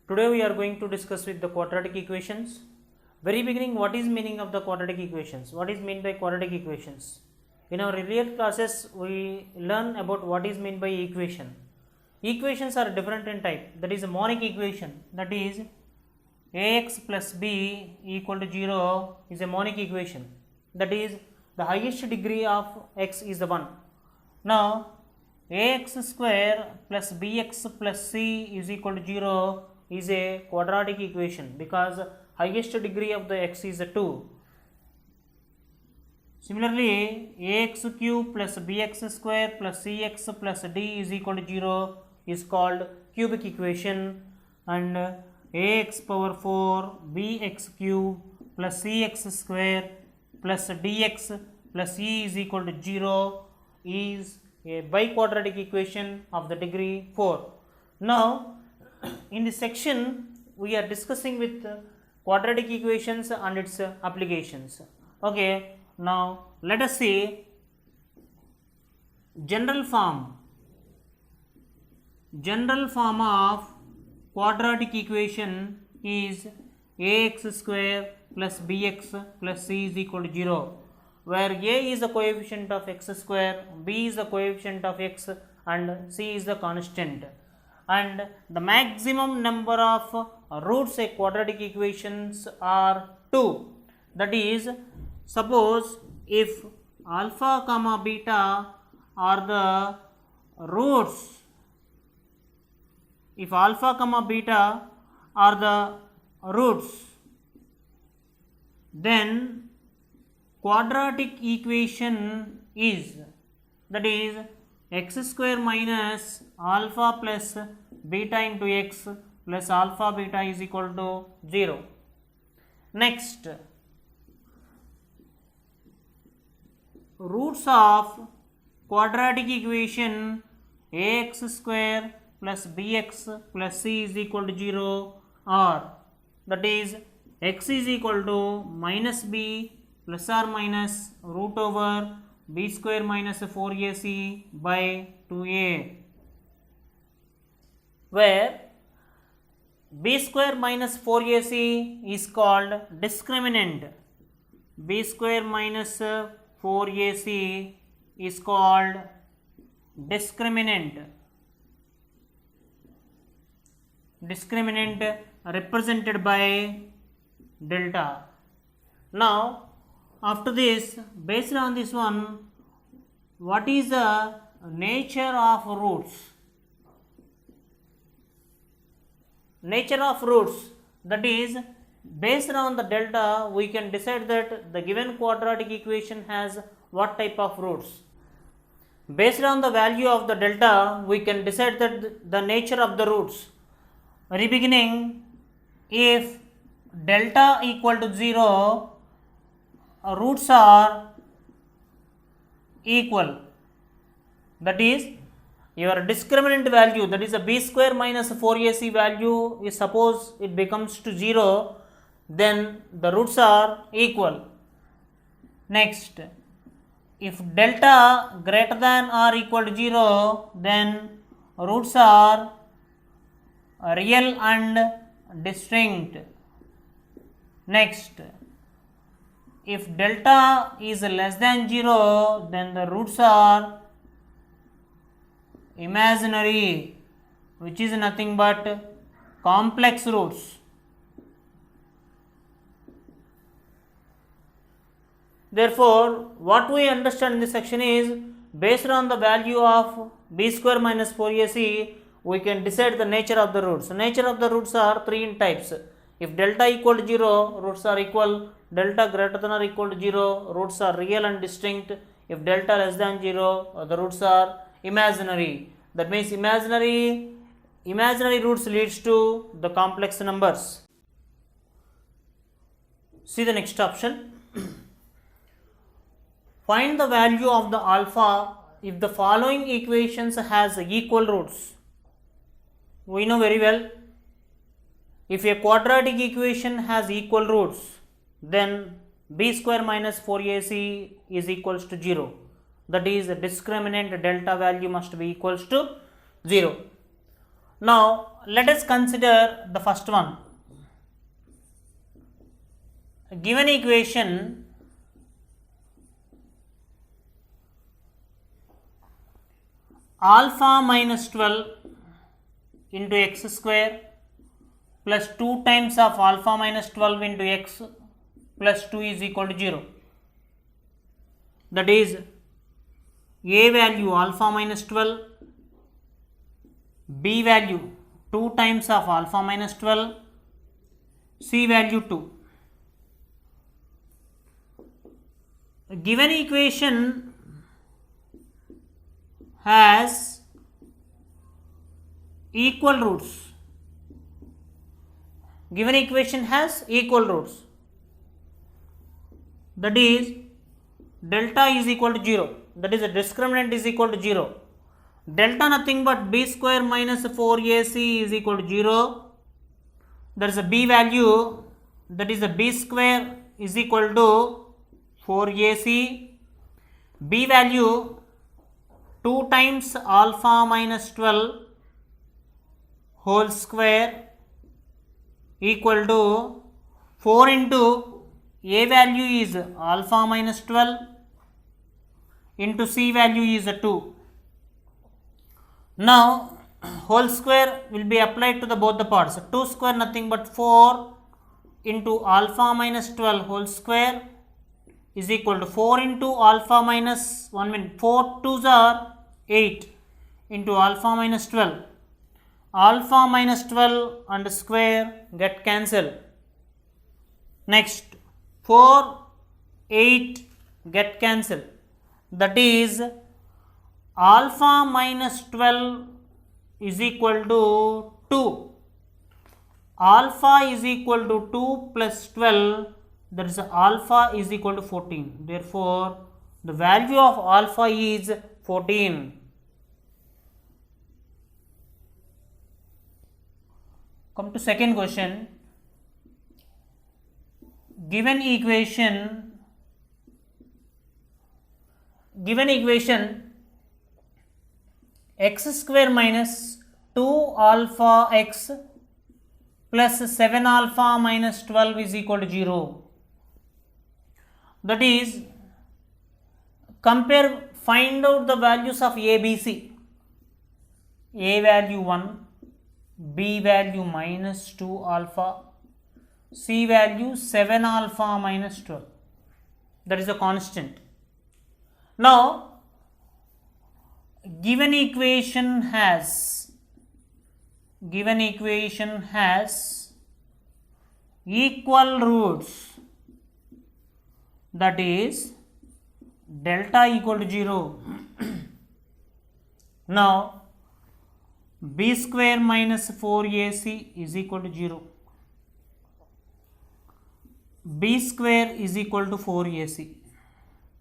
Today we are going to discuss with the quadratic equations. Very beginning, what is meaning of the quadratic equations? What is meant by quadratic equations? In our earlier classes, we learn about what is meant by equation. Equations are different in type. That is a monic equation. That is ax plus b equal to 0 is a monic equation. That is the highest degree of x is the 1. Now ax square plus bx plus c is equal to 0 is a quadratic equation because highest degree of the x is a 2. Similarly, ax cube plus bx square plus cx plus d is equal to 0 is called cubic equation, and ax power 4 bx cube plus cx square plus dx plus e is equal to 0 is a biquadratic equation of the degree 4. Now, in this section, we are discussing with quadratic equations and its applications. Okay, now let us see general form of quadratic equation is ax square plus bx plus c is equal to 0, where a is the coefficient of x square, b is the coefficient of x, and c is the constant. And the maximum number of roots of quadratic equations are 2. That is, suppose if alpha comma beta are the roots, if alpha comma beta are the roots, then quadratic equation is, that is, x square minus alpha plus beta into x plus alpha beta is equal to 0. Next, roots of quadratic equation ax square plus bx plus c is equal to 0 are, that is, x is equal to minus b plus or minus root over b square minus 4ac by 2a, where b square minus 4ac is called discriminant. B square minus 4ac is called discriminant. Discriminant represented by delta. Now, after this, based on this one, what is the nature of roots? Nature of roots, that is, based on the delta, we can decide that the given quadratic equation has what type of roots. Based on the value of the delta, we can decide that the nature of the roots. Very beginning, if delta equal to 0, roots are equal. That is, your discriminant value, that is a b square minus 4ac value, is suppose it becomes to 0, then the roots are equal. Next, if delta greater than or equal to 0, then roots are real and distinct. Next, if delta is less than 0, then the roots are imaginary, which is nothing but complex roots. Therefore, what we understand in this section is, based on the value of b square minus 4ac, we can decide the nature of the roots. Nature of the roots are 3 in types. If delta equal to 0, roots are equal. Delta greater than or equal to 0, roots are real and distinct. If delta less than 0, the roots are imaginary. That means imaginary roots leads to the complex numbers. See the next option. Find the value of the alpha if the following equations has equal roots. We know very well, if a quadratic equation has equal roots, then b square minus 4ac is equals to 0. That is, the discriminant delta value must be equals to 0. Now let us consider the first one. Given equation, alpha minus 12 into x square plus 2 times of alpha minus 12 into x plus 2 is equal to 0. That is, a value alpha minus 12, b value 2 times of alpha minus 12, c value 2. Given equation has equal roots. Given equation has equal roots. That is, delta is equal to 0. That is, the discriminant is equal to 0. Delta nothing but b square minus 4ac is equal to 0. There is a b value, that is, the b square is equal to 4ac. b value 2 times alpha minus 12 whole square equal to 4 into a value is alpha minus 12 into c value is 2. Now whole square will be applied to the both the parts. 2 square nothing but 4 into alpha minus 12 whole square is equal to 4 into alpha minus 4 2s are 8 into alpha minus 12. Alpha minus 12 and square get cancelled. Next 4, 8 get cancelled. That is, alpha minus 12 is equal to 2. Alpha is equal to 2 plus 12, that is, alpha is equal to 14. Therefore, the value of alpha is 14. Come to second question. Given equation x square minus 2 alpha x plus 7 alpha minus 12 is equal to 0. That is, find out the values of a, b, c. A value 1, b value minus 2 alpha, c value 7 alpha minus 12. That is a constant. Now, given equation has equal roots, that is, delta equal to 0. Now, b square minus 4ac is equal to 0. b square is equal to 4ac.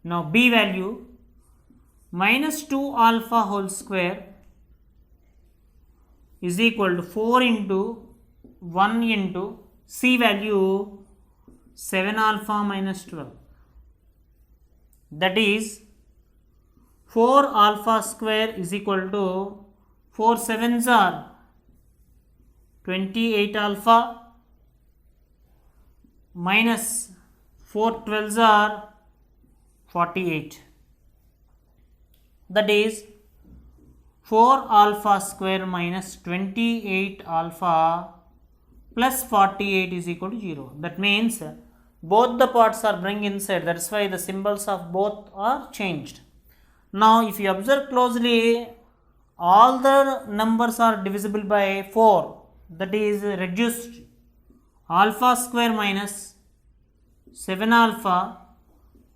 Now, b value minus 2 alpha whole square is equal to 4 into 1 into c value 7 alpha minus 12. That is, 4 alpha square is equal to 4 sevens are 28 alpha minus 4 12s are 48. That is, 4 alpha square minus 28 alpha plus 48 is equal to 0. That means both the parts are bring inside. That is why the symbols of both are changed. Now, if you observe closely, all the numbers are divisible by 4. That is reduced. Alpha square minus 7 alpha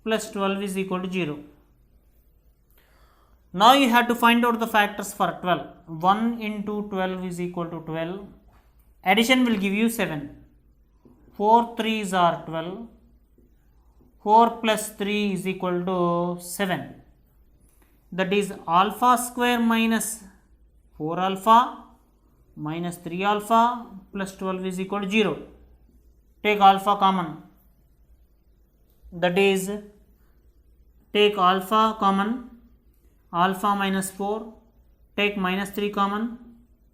plus 12 is equal to 0. Now you have to find out the factors for 12. 1 into 12 is equal to 12. Addition will give you 7. 4 3s are 12. 4 plus 3 is equal to 7. That is, alpha square minus 4 alpha minus 3 alpha plus 12 is equal to 0. Take alpha common. That is, take alpha common. Alpha minus 4, take minus 3 common,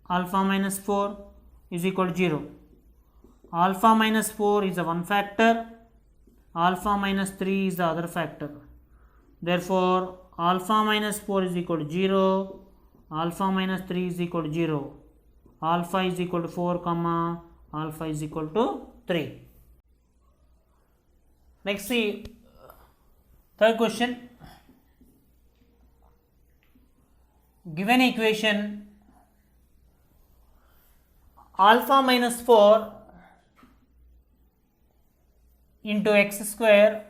alpha minus 4 is equal to 0. Alpha minus 4 is a one factor, alpha minus 3 is the other factor. Therefore, alpha minus 4 is equal to 0, alpha minus 3 is equal to 0, alpha is equal to 4 comma alpha is equal to 3. Next, see third question. Given equation alpha minus 4 into x square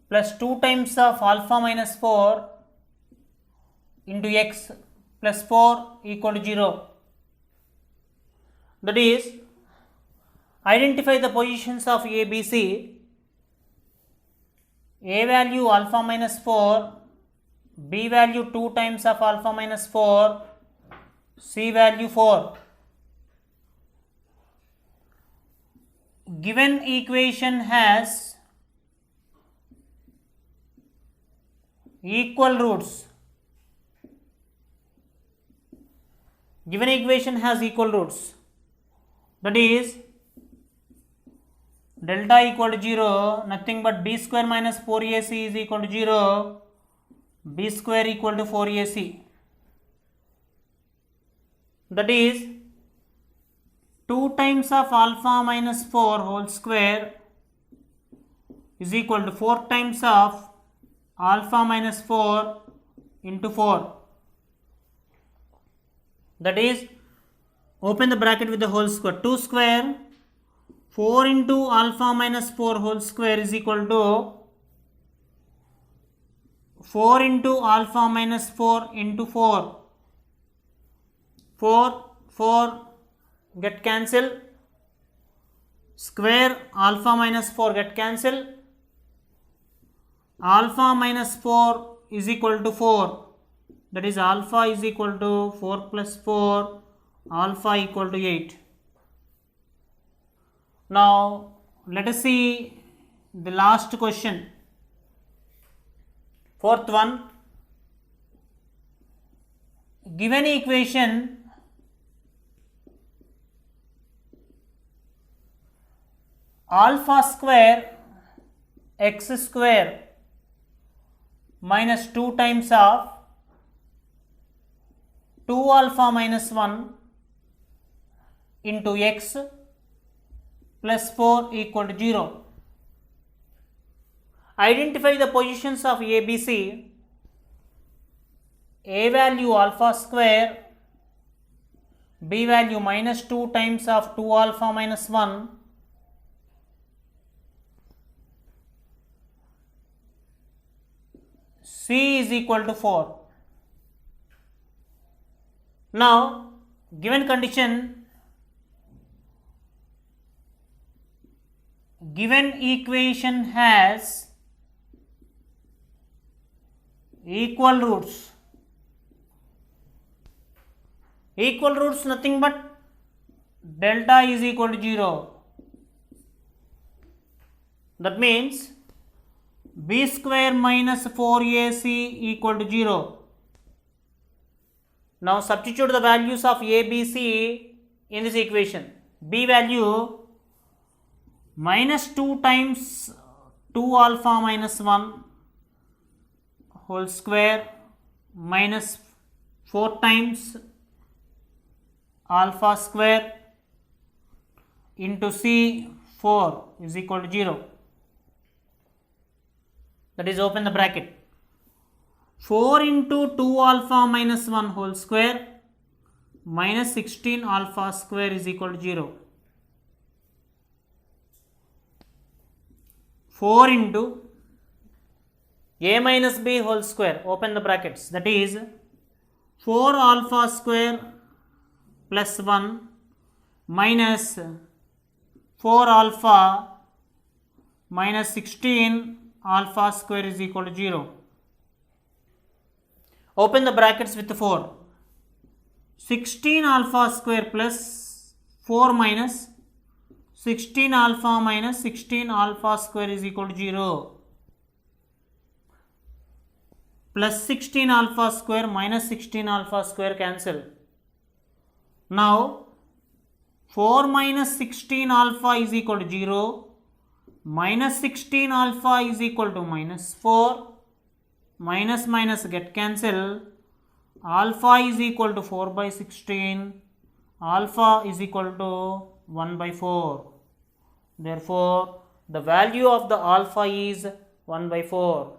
plus 2 times of alpha minus 4 into x plus 4 equal to 0. That is, identify the positions of A, B, C. A value alpha minus 4, B value 2 times of alpha minus 4, C value 4. Given equation has equal roots. Given equation has equal roots. That is, delta equal to 0, nothing but b square minus 4ac is equal to 0, b square equal to 4ac. That is, 2 times of alpha minus 4 whole square is equal to 4 times of alpha minus 4 into 4. That is, open the bracket with the whole square. 2 square 4 into alpha minus 4 whole square is equal to 4 into alpha minus 4 into 4. 4 get cancelled. Square alpha minus 4 get cancelled. Alpha minus 4 is equal to 4. That is, alpha is equal to 4 plus 4, alpha equal to 8. Now, let us see the last question. Fourth one. Given equation alpha square x square minus 2 times of 2 alpha minus 1 into x plus 4 equal to 0. Identify the positions of A, B, C. A value alpha square, B value minus 2 times of 2 alpha minus 1, C is equal to 4. Now, given condition, given equation has equal roots. Equal roots nothing but delta is equal to 0. That means b square minus 4ac equal to 0. Now substitute the values of a, b, c in this equation. B value minus 2 times 2 alpha minus 1 whole square minus 4 times alpha square into c 4 is equal to 0. That is, open the bracket. 4 into 2 alpha minus 1 whole square minus 16 alpha square is equal to 0. 4 into a minus b whole square, open the brackets, that is 4 alpha square plus 1 minus 4 alpha minus 16 alpha square is equal to 0. Open the brackets with 4. 16 alpha square plus 4 minus 16 alpha minus 16 alpha square is equal to 0. Plus 16 alpha square minus 16 alpha square cancel. Now 4 minus 16 alpha is equal to 0, minus 16 alpha is equal to minus 4, minus minus get cancel, alpha is equal to 4 by 16, alpha is equal to 1 by 4. Therefore, the value of the alpha is 1 by 4.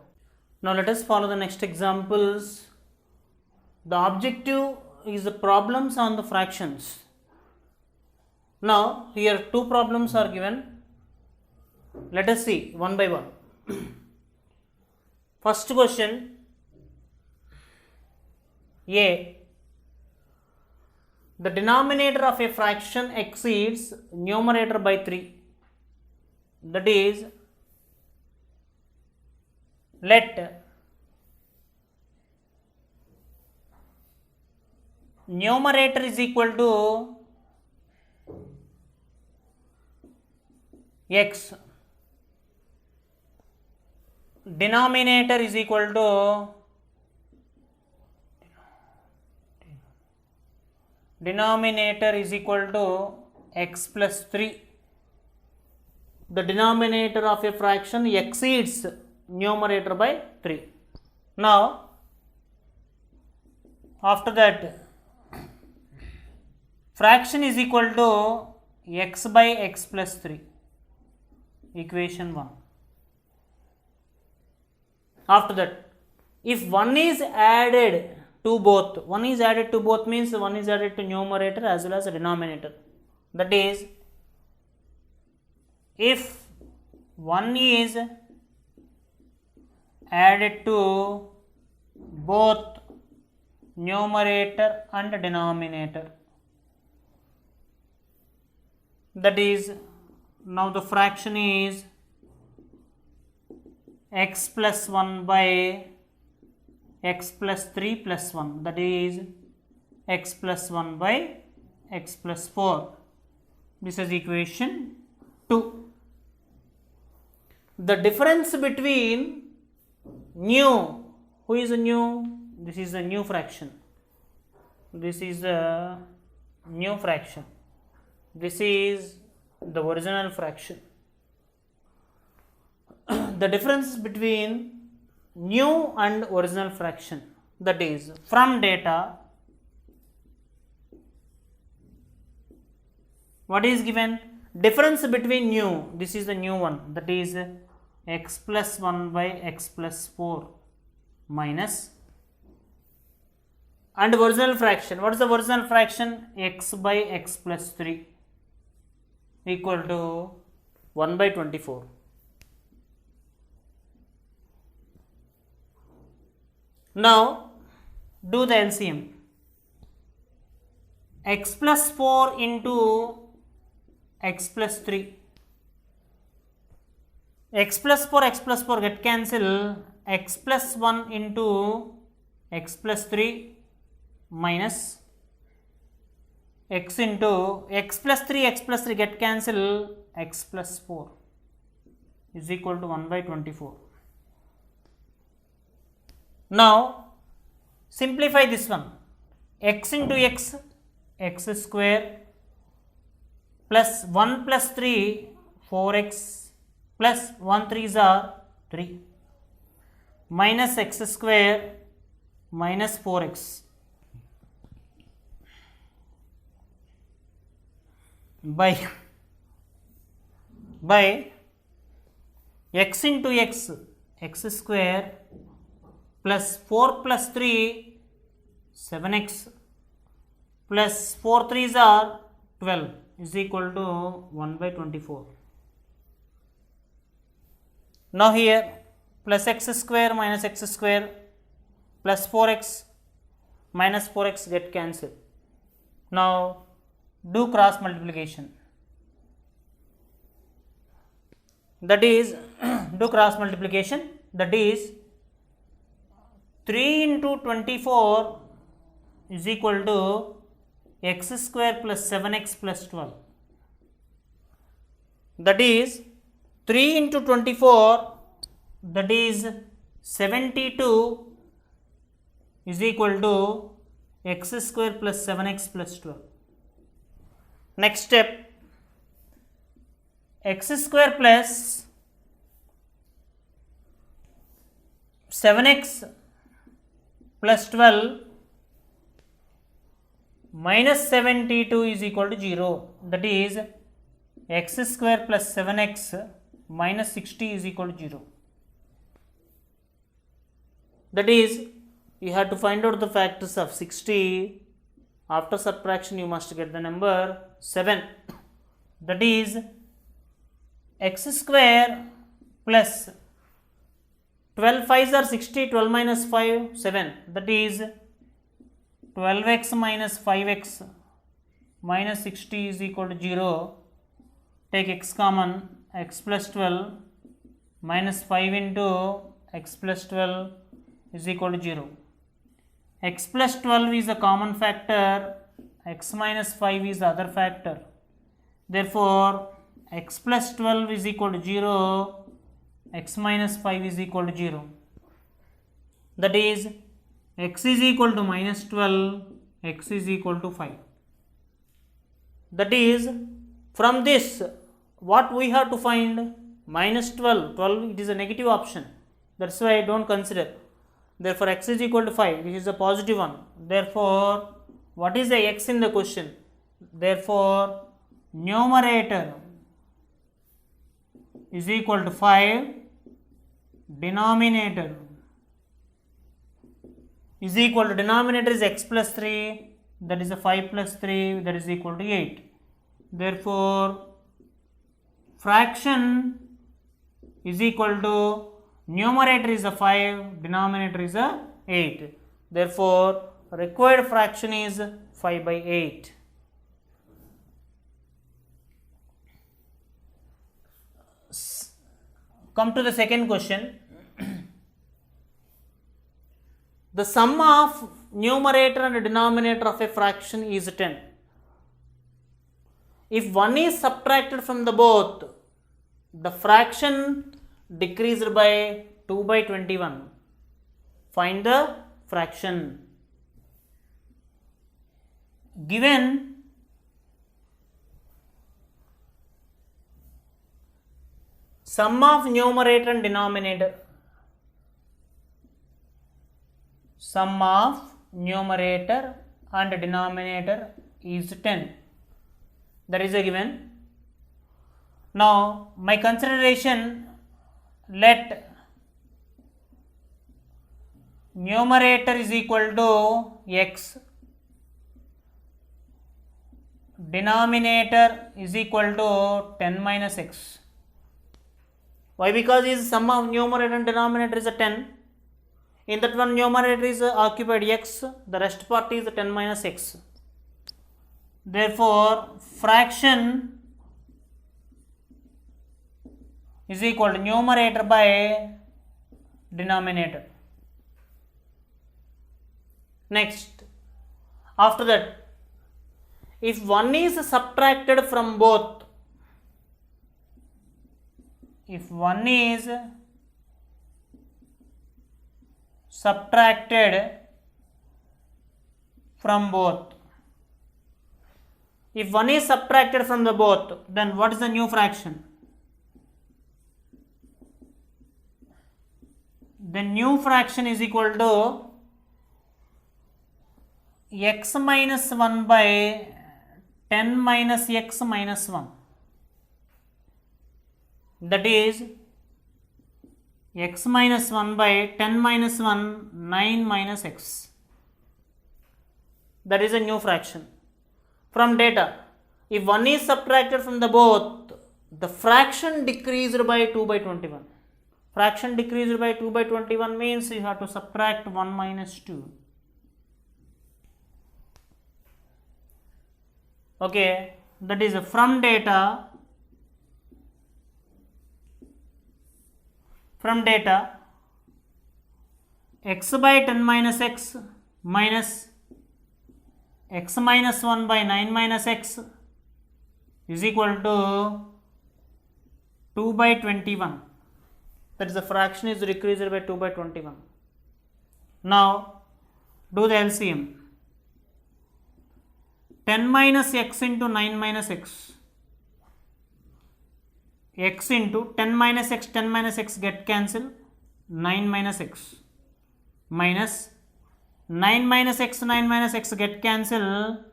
Now let us follow the next examples. The objective is the problems on the fractions. Now here two problems are given. Let us see one by one. First question A. The denominator of a fraction exceeds numerator by 3. That is, let numerator is equal to x, denominator is equal to x plus 3. The denominator of a fraction exceeds numerator by 3. Now, after that, fraction is equal to x by x plus 3, equation 1. After that, if 1 is added to both, means 1 is added to numerator as well as denominator. That is, if 1 is added to both numerator and denominator, that is, now the fraction is x plus 1 by x plus 3 plus 1, that is x plus 1 by x plus 4. This is equation 2. The difference between nu, who is a nu? This is a new fraction. This is a new fraction. This is the original fraction. The difference between new and original fraction, that is, from data, what is given? Difference between new, this is the new one, that is x plus 1 by x plus 4 minus, and original fraction. What is the original fraction? X by x plus 3 equal to 1 by 24. Now do the LCM. X plus 4 into x plus 3. X plus 4 get cancel. X plus 1 into x plus 3 minus x into x plus 3 get cancel. X plus 4 is equal to 1 by 24. Now simplify this one. X into x, x square, plus 1 plus 3, 4x, plus 1 3s are 3, minus x square minus 4x by x into x, x square, plus 4 plus 3, 7x, plus 4 3s are 12 is equal to 1 by 24. Now here plus x square minus x square plus 4x minus 4x get cancelled. Now do cross multiplication. That is, do cross multiplication, that is 3 into 24 is equal to x square plus 7x plus 12. That is 3 into 24, that is 72 is equal to x square plus 7x plus 12. Next step, x square plus 7x plus 12 minus 72 is equal to 0. That is x square plus 7x minus 60 is equal to 0. That is, you have to find out the factors of 60. After subtraction you must get the number 7. That is x square plus 12 5s are 60, 12 minus 5, 7. That is 12x minus 5x minus 60 is equal to 0. Take x common, x plus 12 minus 5 into x plus 12 is equal to 0. X plus 12 is a common factor, x minus 5 is the other factor. Therefore, x plus 12 is equal to 0, x minus 5 is equal to 0. That is, x is equal to minus 12, x is equal to 5. That is, from this, what we have to find? Minus 12, 12 it is a negative option. That's why I don't consider. Therefore, x is equal to 5, which is a positive one. Therefore, what is the x in the question? Therefore, numerator is equal to 5, denominator is equal to, denominator is x plus 3, that is a 5 plus 3, that is equal to 8. Therefore, fraction is equal to, numerator is a 5, denominator is a 8. Therefore, required fraction is 5 by 8. Come to the second question. The sum of numerator and denominator of a fraction is 10. If 1 is subtracted from the both, the fraction decreased by 2 by 21. Find the fraction. Given sum of numerator and denominator, sum of numerator and denominator is 10. That is a given. Now, my consideration, let numerator is equal to x, denominator is equal to 10 minus x. Why? Because is sum of numerator and denominator is a 10. In that one, numerator is occupied x, the rest part is 10 minus x. Therefore, fraction is equal to numerator by denominator. Next, after that, if 1 is subtracted from both, if 1 is subtracted from both, if 1 is subtracted from the both, then what is the new fraction? The new fraction is equal to x minus 1 by 10 minus x minus 1. That is x minus 1 by 10 minus 1, 9 minus x. That is a new fraction. From data, if 1 is subtracted from the both, the fraction decreased by 2 by 21. Fraction decreased by 2 by 21 means you have to subtract 1 minus 2. Okay, that is from data. From data, x by 10 minus x minus x minus 1 by 9 minus x is equal to 2 by 21. That is, the fraction is decreased by 2 by 21. Now, do the LCM. 10 minus x into 9 minus x. X into 10 minus x get cancel. 9 minus x minus 9 minus x get cancel.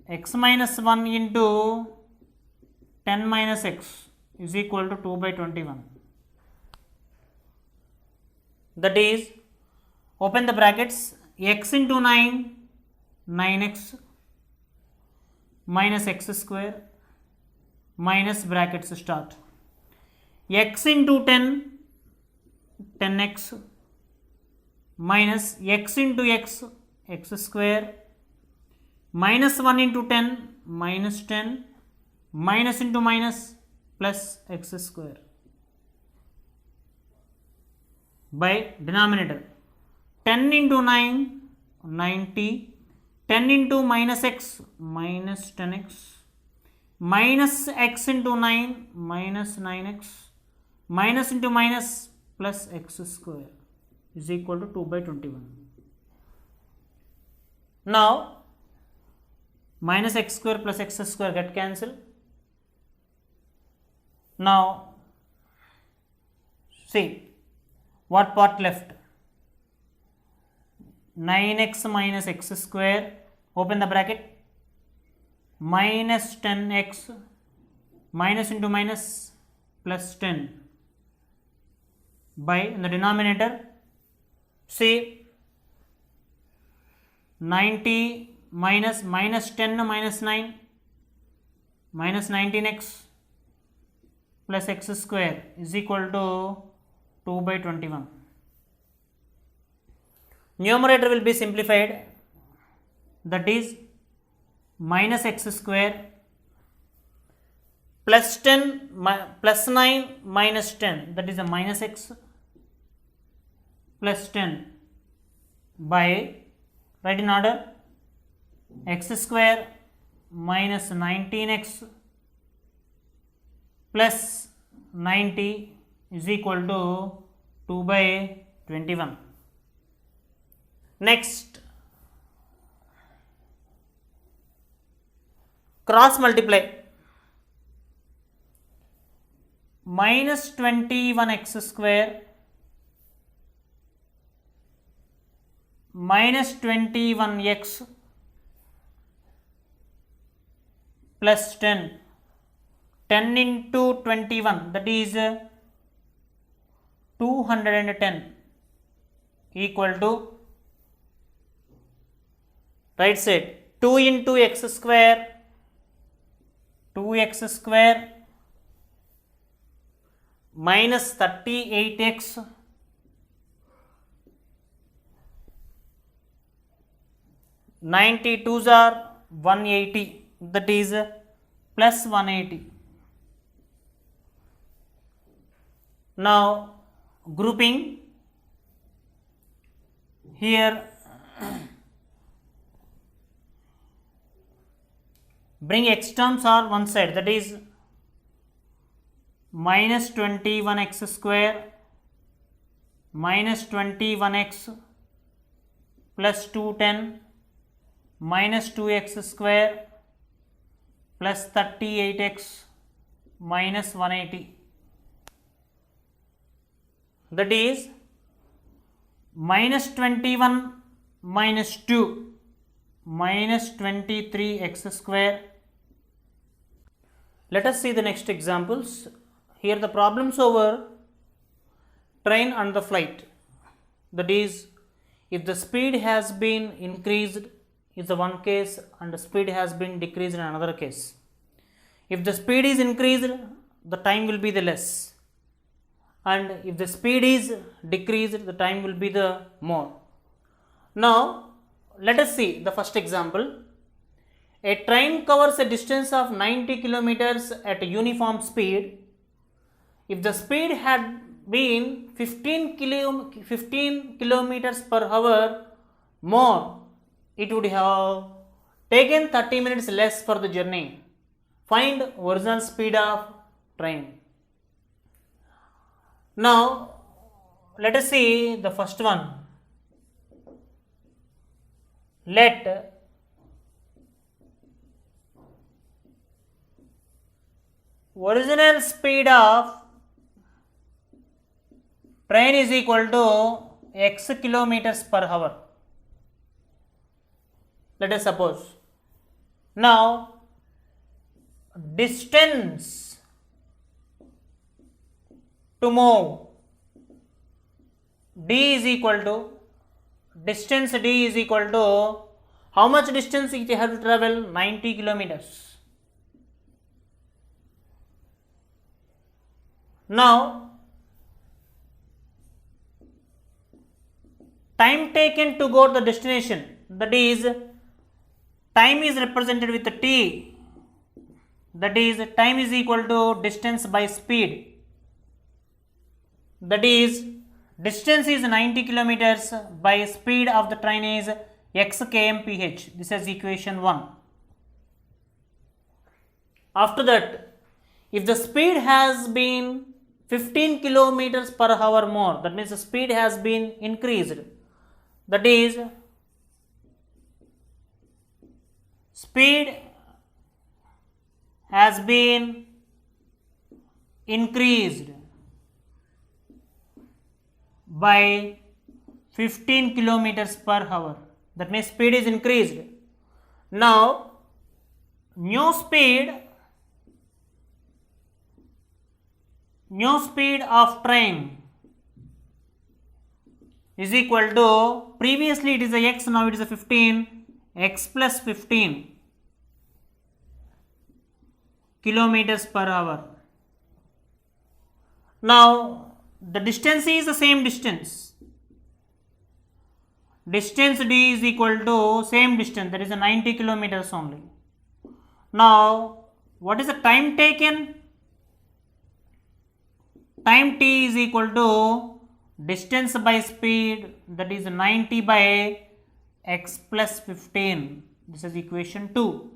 X minus 1 into 10 minus x is equal to 2 by 21. That is, open the brackets, x into 9, 9x minus x square minus brackets start. X into 10, 10x minus x into x, x square minus 1 into 10, minus 10 minus into minus plus x square by denominator 10 into 9, 90, 10 into minus x, minus 10x, minus x into 9, minus 9x, minus into minus plus x square is equal to 2 by 21. Now, minus x square plus x square get cancelled. Now, see what part left. 9x minus x square, open the bracket, minus 10x minus into minus plus 10 by in the denominator, see 90 minus minus 10 minus 9 minus 19x plus x square is equal to 2 by 21. Numerator will be simplified, that is minus x square plus 10 plus 9 minus 10, that is a minus x plus 10 by, write in order, x square minus 19x plus 90 is equal to 2 by 21. Next, cross multiply. Minus 21x square minus 21x plus 10, 10 into 21, that is 210 equal to, right side, 2 into x square, 2x square minus 38x (92s are 180), that is plus 180. Now grouping here, bring x terms are one side, that is minus 21x square minus 21x plus 210 minus 2x square plus 38x minus 180, that is minus 21 minus 2 minus 23x square. Let us see the next examples. Here the problems over train and the flight, that is if the speed has been increased is the one case and the speed has been decreased in another case. If the speed is increased, the time will be the less, and if the speed is decreased, the time will be the more. Now let us see the first example. A train covers a distance of 90 kilometers at a uniform speed. If the speed had been 15 kilometers per hour more, it would have taken 30 minutes less for the journey. Find original speed of train. Now let us see the first one. Let original speed of train is equal to x kilometers per hour. Let us suppose. Now, distance to move d is equal to, distance d is equal to, how much distance it have to travel? 90 kilometers. Now, time taken to go to the destination, that is, time is represented with t, that is, time is equal to distance by speed, that is, distance is 90 kilometers by speed of the train is x kmph. This is equation 1. After that, if the speed has been 15 kilometers per hour more, that means the speed has been increased, that is, speed has been increased by 15 kilometers per hour, that means speed is increased. Now, new speed of train is equal to, previously it is a x, now it is a 15, x plus 15 kilometers per hour. Now, the distance is the same distance. Distance d is equal to same distance, that is a 90 kilometers only. Now, what is the time taken? Time t is equal to distance by speed, that is 90 by x plus 15. This is equation 2.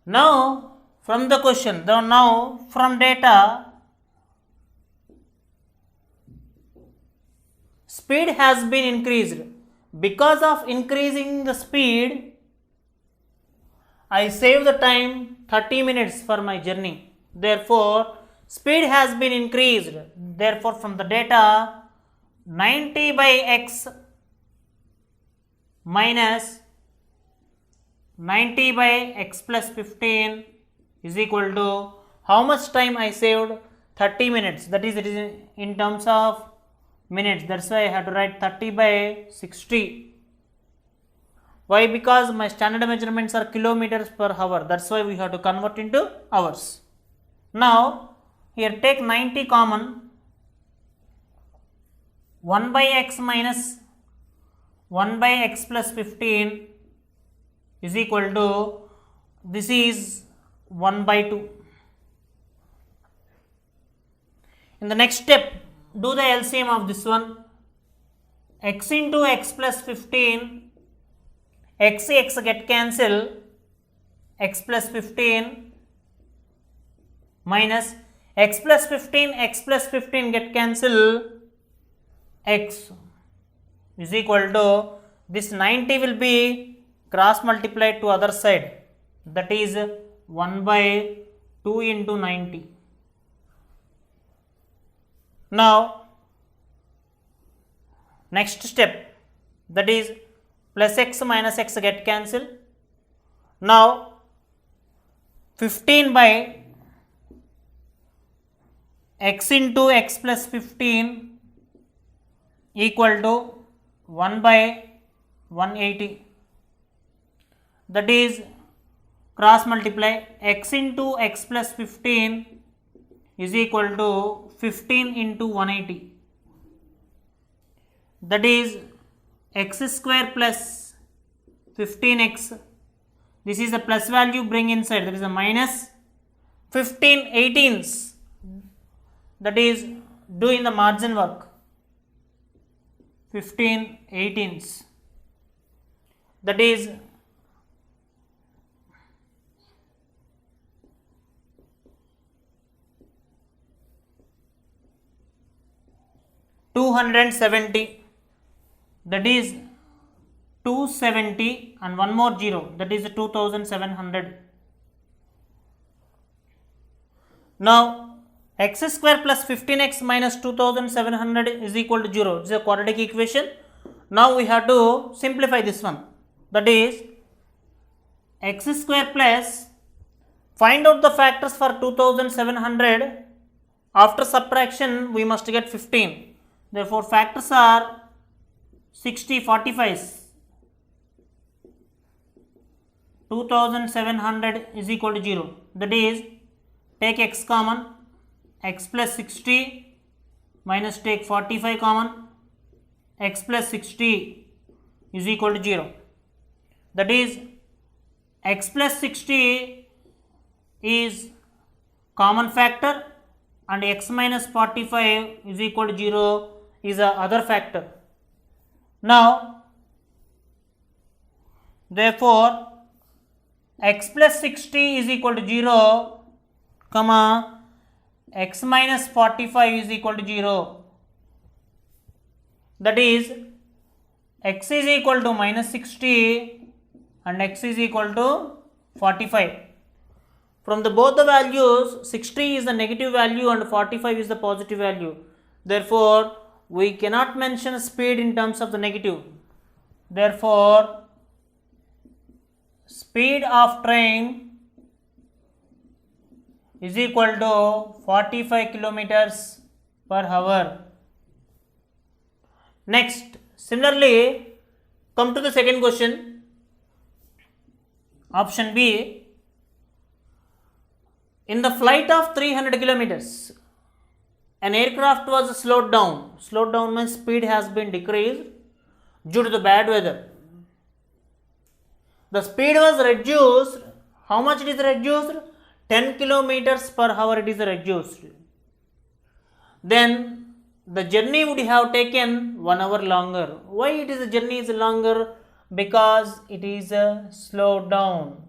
Now, from the question, now from data, speed has been increased. Because of increasing the speed, I save the time 30 minutes for my journey. Therefore, speed has been increased. Therefore, from the data, 90 by x minus 90 by x plus 15 is equal to how much time I saved? 30 minutes. That is, it is in terms of minutes. That's why I have to write 30 by 60. Why? Because my standard measurements are kilometers per hour. That's why we have to convert into hours. Now, here take 90 common. 1 by x minus 1 by x plus 15 is equal to, this is 1 by 2. In the next step, do the LCM of this one. X into x plus 15, x get cancel, x plus 15 minus x plus 15 get cancel, x is equal to, this 90 will be cross multiplied to other side, that is 1 by 2 into 90. Now, next step, that is plus x minus x get cancel. Now, 15 by x into x plus 15 equal to 1 by 180. That is, cross multiply, x into x plus 15 is equal to 15 into 180. That is x square plus 15x. This is the plus value, bring inside, that is a minus 15 18s. That is, doing the margin work, 15 18s. That is 270, that is 270 and one more 0, that is 2700. Now x square plus 15x minus 2700 is equal to 0. This is a quadratic equation. Now we have to simplify this one. That is x square plus, find out the factors for 2700. After subtraction we must get 15. Therefore factors are 60, 45. 2700 is equal to 0. That is, take x common, x plus 60 minus take 45 common, x plus 60 is equal to 0. That is, x plus 60 is common factor and x minus 45 is equal to 0 is a other factor. Now therefore x plus 60 is equal to 0 comma x minus 45 is equal to 0. That is, x is equal to minus 60 and x is equal to 45. From the both the values, 60 is the negative value and 45 is the positive value. Therefore we cannot mention speed in terms of the negative. Therefore speed of train is equal to 45 kilometers per hour. Next, similarly, come to the second question. Option B. In the flight of 300 kilometers, an aircraft was slowed down. Slowed down means speed has been decreased due to the bad weather. The speed was reduced. How much it is reduced? 10 kilometers per hour it is reduced. Then the journey would have taken 1 hour longer. Why it is the journey is longer? Because it is slowed down.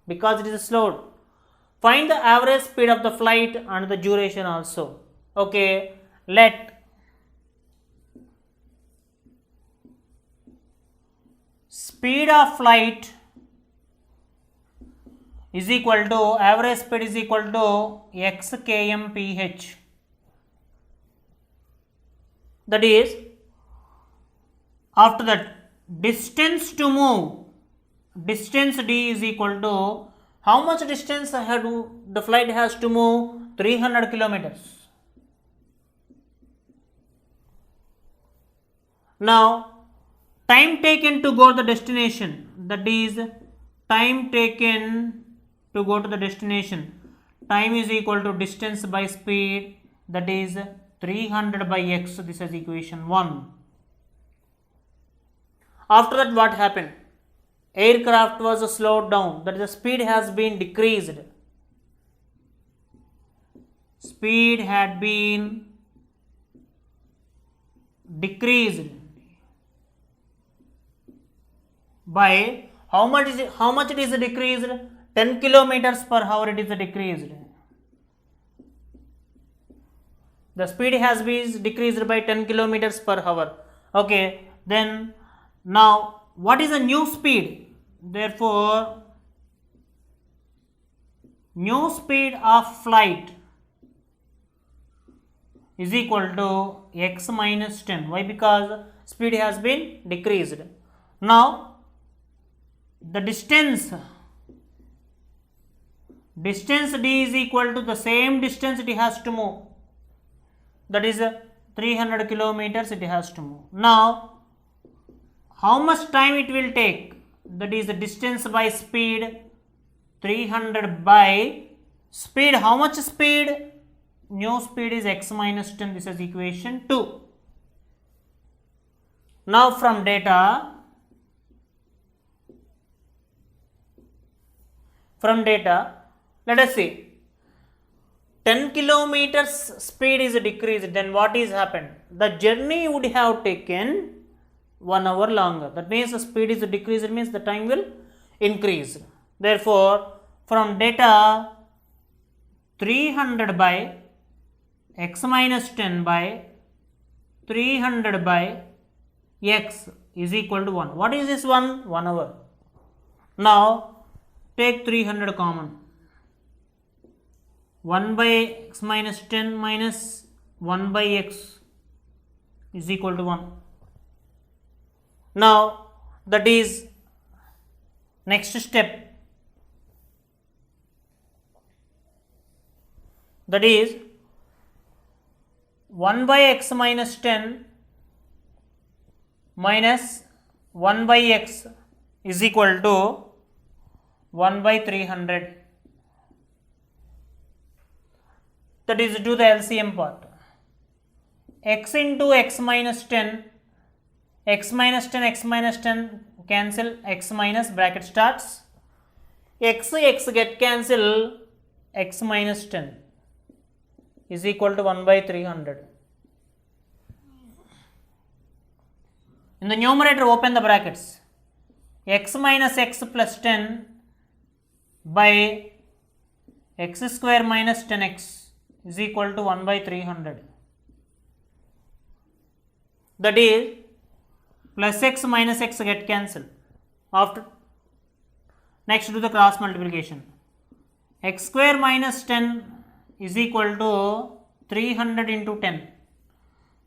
Because it is slowed. Find the average speed of the flight and the duration also. Okay, let speed of flight is equal to, average speed is equal to x kmph. That is, after that, distance to move, distance d is equal to, how much distance the flight has to move? 300 kilometers. Now time taken to go to the destination, that is time taken to go to the destination, time is equal to distance by speed, that is 300 by x. This is equation 1. After that what happened? Aircraft was slowed down, that is the speed has been decreased. Speed had been decreased by how much it is decreased? 10 kilometers per hour it is decreased. The speed has been decreased by 10 kilometers per hour. Okay, then now what is the new speed? Therefore new speed of flight is equal to x minus 10. Why? Because speed has been decreased. Now the distance d is equal to the same distance it has to move, that is 300 kilometers it has to move. Now how much time it will take? That is the distance by speed, 300 by speed. How much speed? New speed is x minus 10. This is equation 2. Now from data, let us see, 10 kilometers speed is decreased, then what is happened? The journey would have taken 1 hour longer. That means the speed is decreased, means the time will increase. Therefore from data, 300 by x minus 10 by 300 by x is equal to 1. What is this 1? 1 hour. Now take 300 common. 1 by x minus 10 minus 1 by x is equal to 1. Now that is next step, that is 1 by x minus 10 minus 1 by x is equal to 1 by 300. That is, do the LCM part. X into x minus 10, x minus 10, x minus 10 cancel, x minus bracket starts, x get cancel, x minus 10 is equal to 1 by 300. In the numerator, open the brackets. X minus x plus 10 by x square minus 10x is equal to 1 by 300. That is, plus x minus x get cancelled. After, next do the cross multiplication. X square minus 10 is equal to 300 into 10.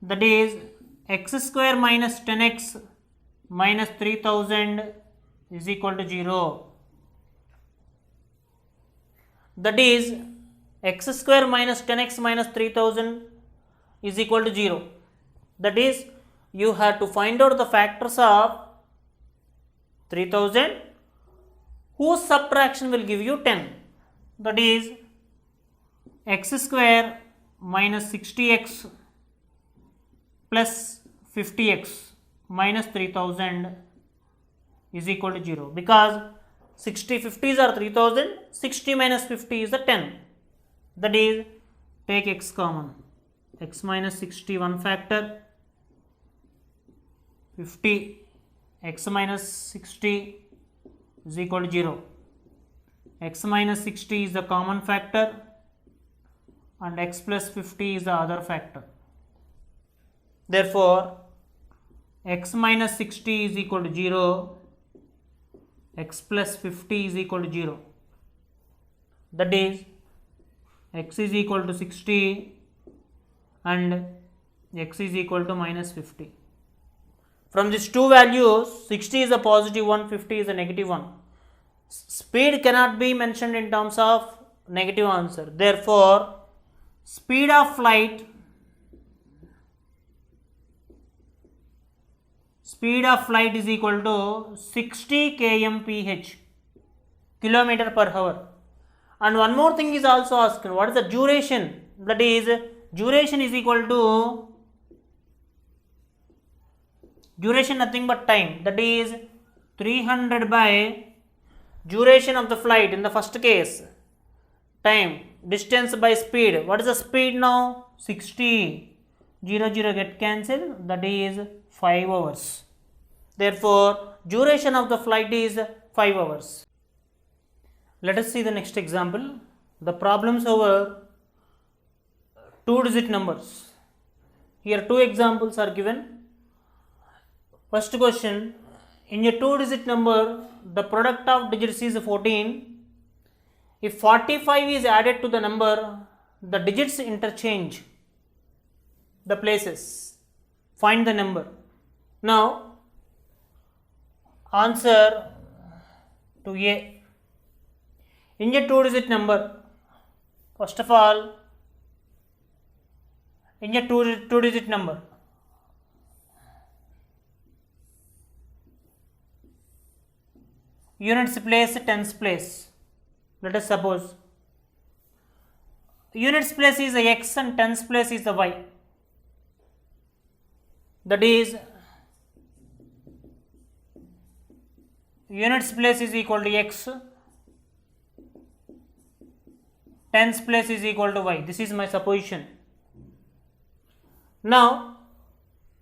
That is, x square minus 10x minus 3000 is equal to 0. That is, x square minus 10x minus 3000 is equal to 0. That is, you have to find out the factors of 3000 whose subtraction will give you 10. That is, x square minus 60x plus 50x minus 3000 is equal to 0, because 60 50s are 3000, 60 minus 50 is the 10. That is, take x common, x minus 60 one factor, 50 x minus 60 is equal to 0. X minus 60 is the common factor and x plus 50 is the other factor. Therefore, x minus 60 is equal to 0, x plus 50 is equal to 0. That is, x is equal to 60 and x is equal to minus 50. From these two values, 60 is a positive one, 50 is a negative one. Speed cannot be mentioned in terms of negative answer. Therefore, speed of flight is equal to 60 kmph, kilometer per hour. And one more thing is also asked, what is the duration? That is, duration is equal to, duration nothing but time, that is 300 by duration of the flight in the first case, time, distance by speed. What is the speed now? 60, 0 get cancelled, that is 5 hours. Therefore, duration of the flight is 5 hours. Let us see the next example. The problems over 2-digit numbers. Here 2 examples are given. First question, in a 2-digit number, the product of digits is 14. If 45 is added to the number, the digits interchange the places. Find the number. Now, answer to A. In a 2-digit number, first of all, in a 2-digit number, units place, tens place. Let us suppose units place is the x and tens place is the y. That is, units place is equal to x, tens place is equal to y. This is my supposition. Now,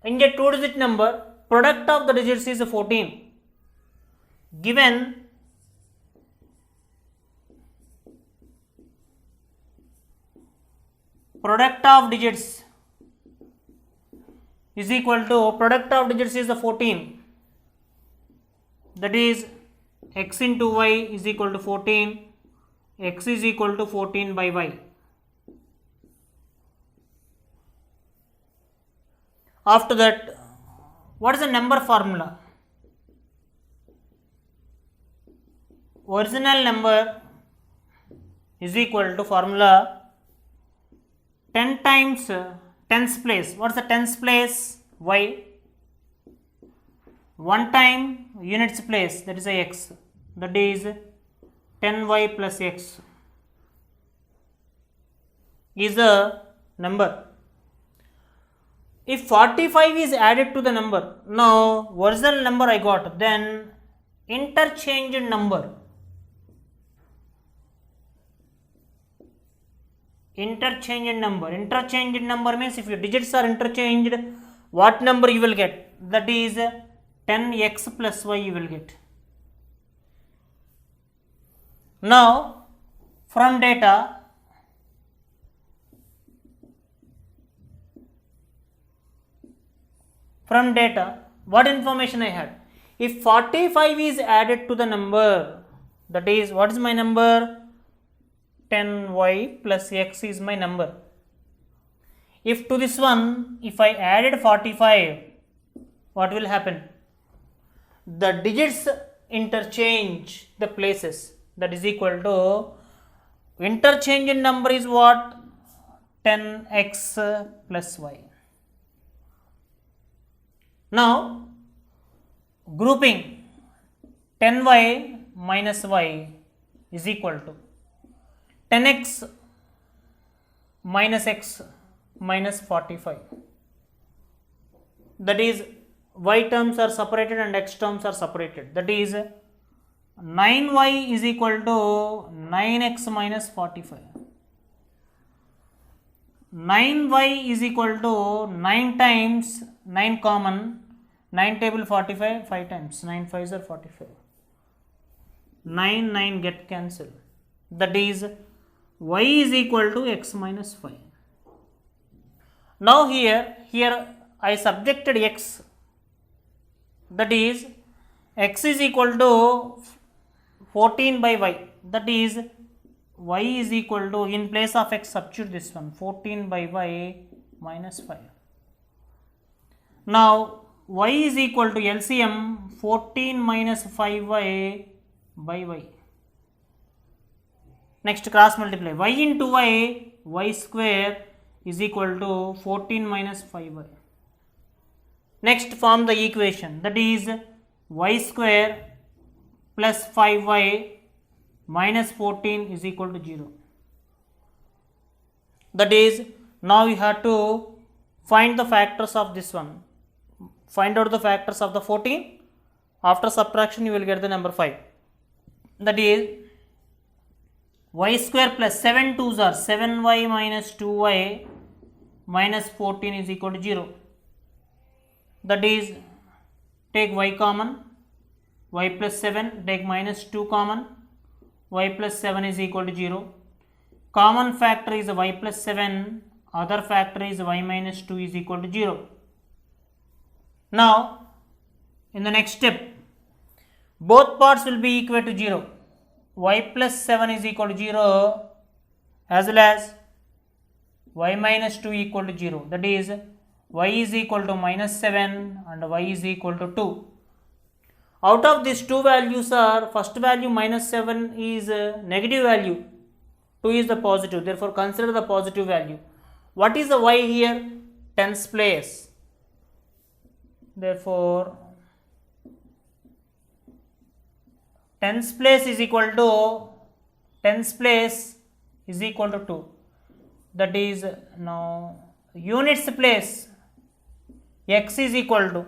in a 2-digit number, product of the digits is 14. Given product of digits is equal to, product of digits is the 14. That is, x into y is equal to 14, x is equal to 14 by y. After that, what is the number formula? Original number is equal to formula 10 times tens place. What is the tens place? Y. 1 time units place, that is a x, that is 10y plus x is a number. If 45 is added to the number, now original number I got, then interchanged number. Interchanged number means if your digits are interchanged, what number you will get? That is 10x plus y you will get. Now from data, what information I had? If 45 is added to the number, that is, what is my number? 10y plus x is my number. If to this one, if I added 45, what will happen? The digits interchange the places, that is equal to interchanged number is what? 10x plus y. Now grouping 10y minus y is equal to 10x minus x minus 45. That is, y terms are separated and x terms are separated. That is 9y is equal to 9x minus 45. 9y is equal to 9 times 9 common, 9 table 45, 5 times 9 5s are 45. 9 get cancelled. That is y is equal to x minus 5. Now here I subjected x, that is x is equal to 14 by y, that is y is equal to, in place of x substitute this one, 14 by y minus 5. Now y is equal to LCM 14 minus 5y by y. Next cross multiply, y into y square is equal to 14 minus 5y. Next form the equation, that is y square plus 5y minus 14 is equal to 0. That is, now you have to find the factors of this one. Find out the factors of the 14. After subtraction you will get the number 5. That is y square plus 7 2s are 7y minus 2y minus 14 is equal to 0. That is, take y common, y plus 7, take minus 2 common, y plus 7 is equal to 0. Common factor is y plus 7, other factor is y minus 2 is equal to 0. Now in the next step, both parts will be equal to 0. Y plus 7 is equal to 0 as well as y minus 2 equal to 0. That is, y is equal to minus 7 and y is equal to 2. Out of these two values are, first value minus 7 is a negative value, 2 is the positive, therefore consider the positive value. What is the y here? Tens place. Therefore tens place is equal to 2. That is, now units place, x is equal to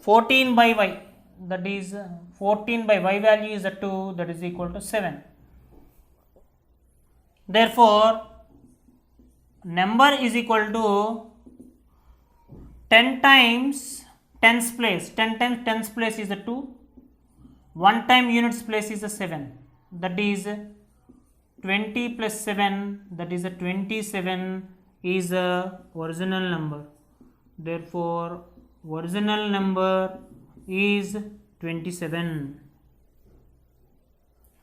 14 by y, that is 14 by y value is a 2, that is equal to 7. Therefore number is equal to 10 times tens place, 10 times tens place is a 2, 1 time units place is a 7, that is 20 plus 7, that is a 27 is a original number. Therefore original number is 27.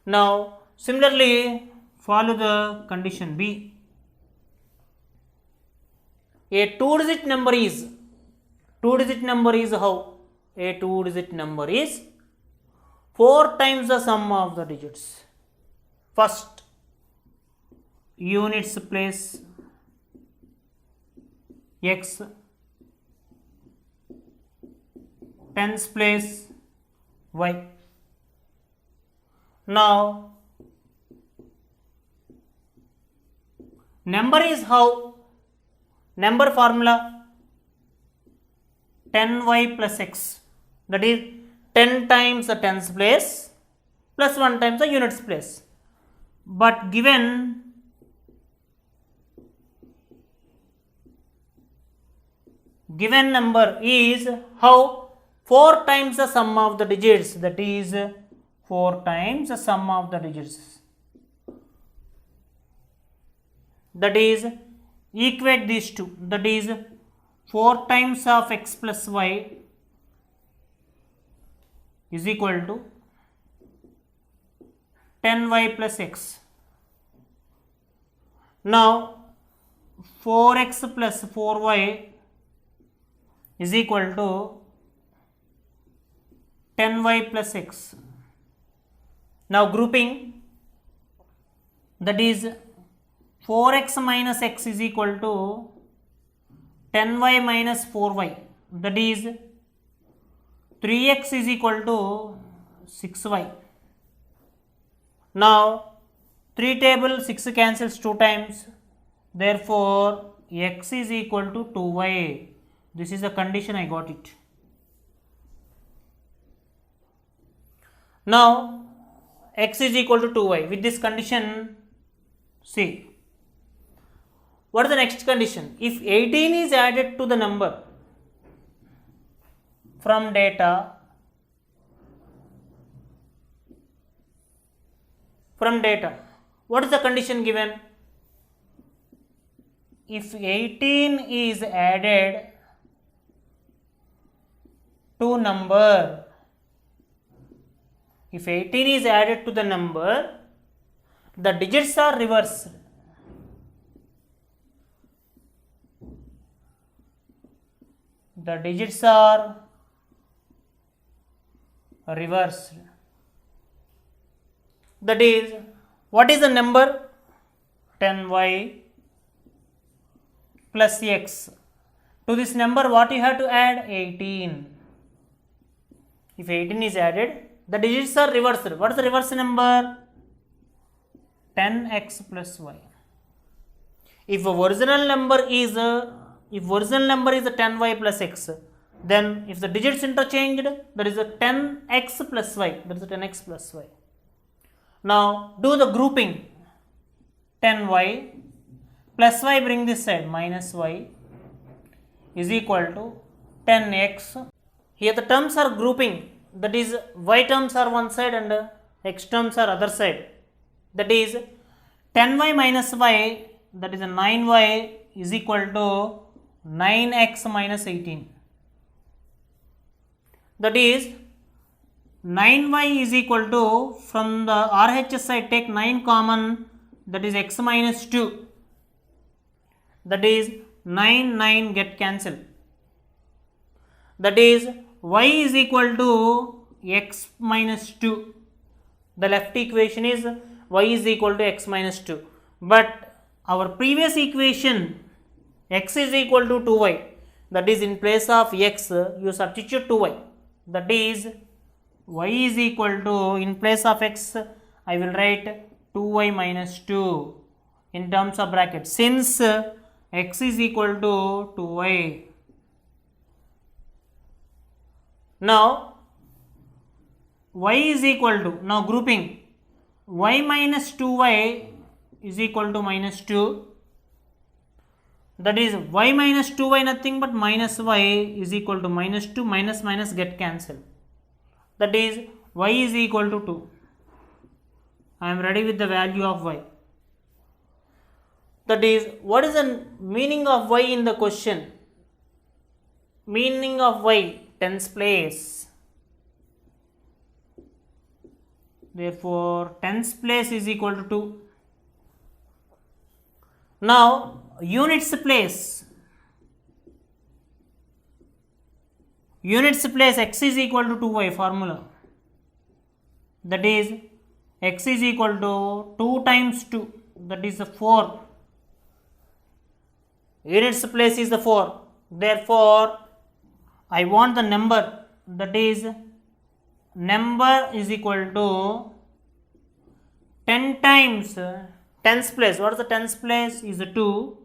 Now similarly follow the condition B. A 2-digit number is 2-digit number is how? A 2-digit number is 4 times the sum of the digits. First, units place x, tens place y. Now, number is how? Number formula 10y plus x, that is 10 times the tens place plus 1 times the units place. But given number is how? 4 times the sum of the digits, that is 4 times the sum of the digits. That is, equate these two, that is 4 times of x plus y is equal to 10y plus x. Now 4x plus 4y is equal to 10y plus x. Now grouping, that is 4x minus x is equal to 10y minus 4y, that is 3x is equal to 6y. Now 3 table 6 cancels 2 times, therefore x is equal to 2y. This is the condition, I got it. Now x is equal to 2y. With this condition, see, what is the next condition? If 18 is added to the number from data, what is the condition given? If 18 is added to number, if 18 is added to the number, the digits are reversed. The digits are reversed. That is, what is the number? 10y plus x. To this number, what you have to add? 18. If 18 is added, the digits are reversed. What is the reverse number? 10x plus y. If original number is 10y plus x, then if the digits interchanged, there is a 10x plus y. There is a 10x plus y. Now do the grouping. 10y plus y, bring this side, minus y is equal to 10x. Here the terms are grouping, that is y terms are one side and x terms are other side. That is 10y minus y, that is a 9y is equal to 9x minus 18. That is 9y is equal to, from the RHS side take 9 common, that is x minus 2. That is 9 get cancelled. That is y is equal to x minus 2. The left equation is y is equal to x minus 2. But our previous equation, x is equal to 2y, that is in place of x you substitute 2y, that is y is equal to, in place of x I will write 2y minus 2 in terms of bracket, since x is equal to 2y. Now y is equal to, now grouping, y minus 2y is equal to minus 2. That is y minus 2y nothing but minus y is equal to minus 2, minus minus get cancelled. That is y is equal to 2. I am ready with the value of y. That is, what is the meaning of y in the question? Meaning of y, tens place. Therefore tens place is equal to 2. Now units place. units place x is equal to 2y formula, that is x is equal to 2 times 2, that is 4. Units place is the 4, therefore I want the number, that is number is equal to 10 times tens place. What is the tens place? Is a 2.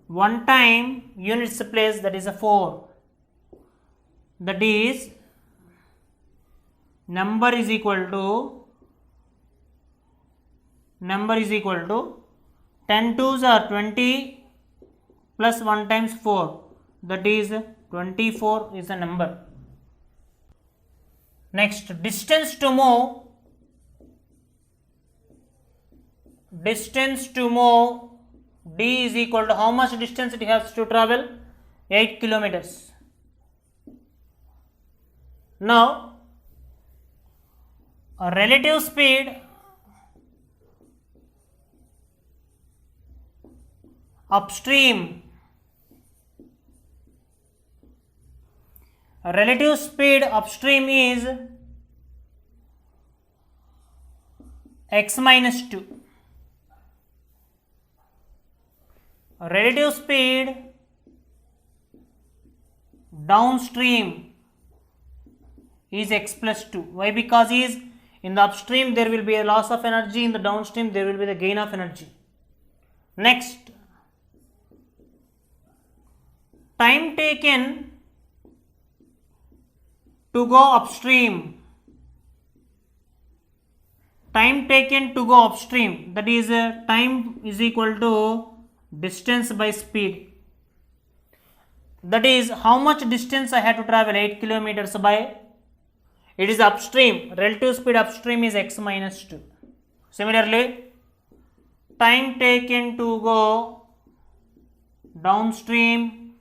1 time units place, that is a 4. That is number is equal to 10 twos are 20 plus 1 times 4, that is 24 is the number. Next, distance to move d is equal to how much distance it has to travel? 8 kilometers. Now, a relative speed upstream, is x minus 2. Relative speed downstream is x plus 2. Why? Because is in the upstream there will be a loss of energy, in the downstream there will be the gain of energy. Next, time taken to go upstream, that is time is equal to distance by speed, that is how much distance I have to travel, 8 kilometers by, it is upstream, relative speed upstream is x minus 2. Similarly, time taken to go downstream,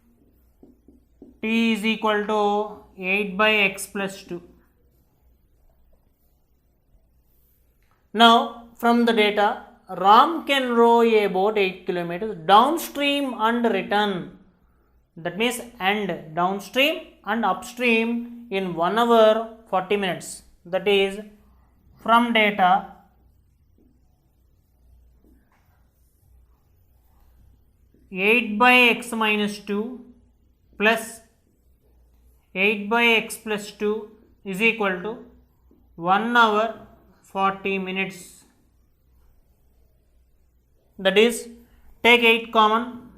t is equal to 8 by x plus 2. Now, from the data, Ram can row a boat 8 kilometers downstream and return. That means and downstream and upstream in 1 hour 40 minutes. That is from data 8 by x minus 2 plus 8 by x plus 2 is equal to 1 hour 40 minutes. That is, take 8 common,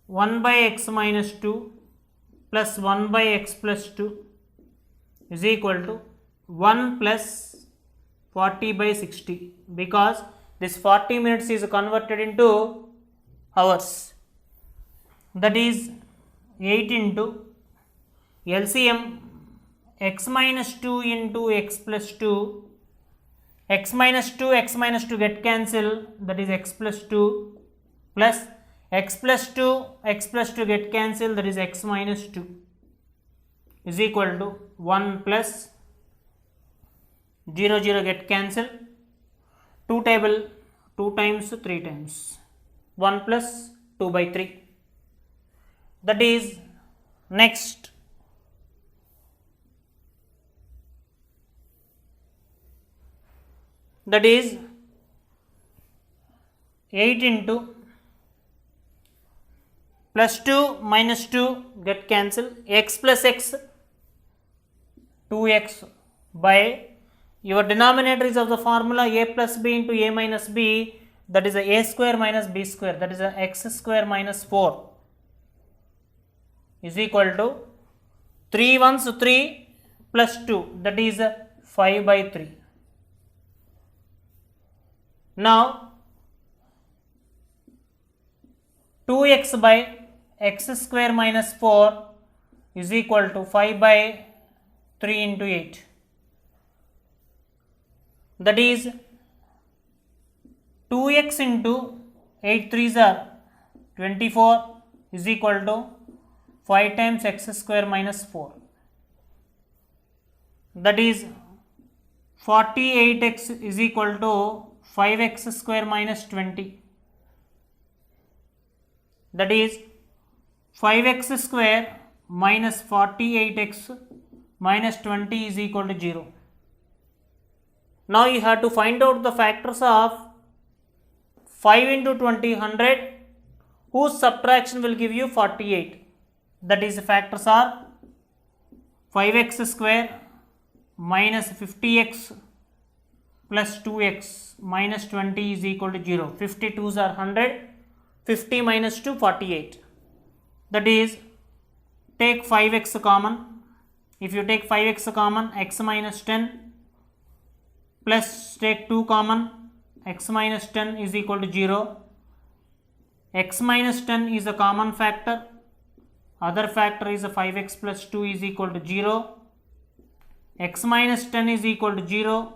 1 by x minus 2 plus 1 by x plus 2 is equal to 1 plus 40 by 60, because this 40 minutes is converted into hours. That is 8 into LCM x minus 2 into x plus 2, x minus 2 get cancel, that is x plus 2 plus x plus 2 get cancel, that is x minus 2 is equal to 1 plus 0 get cancel, 2 table 2 times 3 times 1 plus 2 by 3. That is next. That is 8 into plus 2 minus 2 get cancel, x plus x 2x by your denominator is of the formula a plus b into a minus b, that is a square minus b square, that is a x square minus 4 is equal to 3 ones 3 plus 2, that is 5 by 3. Now 2x by x square minus 4 is equal to 5 by 3 into 8, that is 2x into 8 3s are 24 is equal to 5 times x square minus 4, that is 48x is equal to 5x square minus 20, that is 5x square minus 48x minus 20 is equal to 0. Now you have to find out the factors of 5 into 20, 100, whose subtraction will give you 48. That is, the factors are 5x square minus 50x plus 2x minus 20 is equal to 0. 52s are 100, 50 minus 2, 48. That is, take 5x common. If you take 5x common, x minus 10 plus take 2 common, x minus 10 is equal to 0. X minus 10 is a common factor. Other factor is a 5x plus 2 is equal to 0. X minus 10 is equal to 0.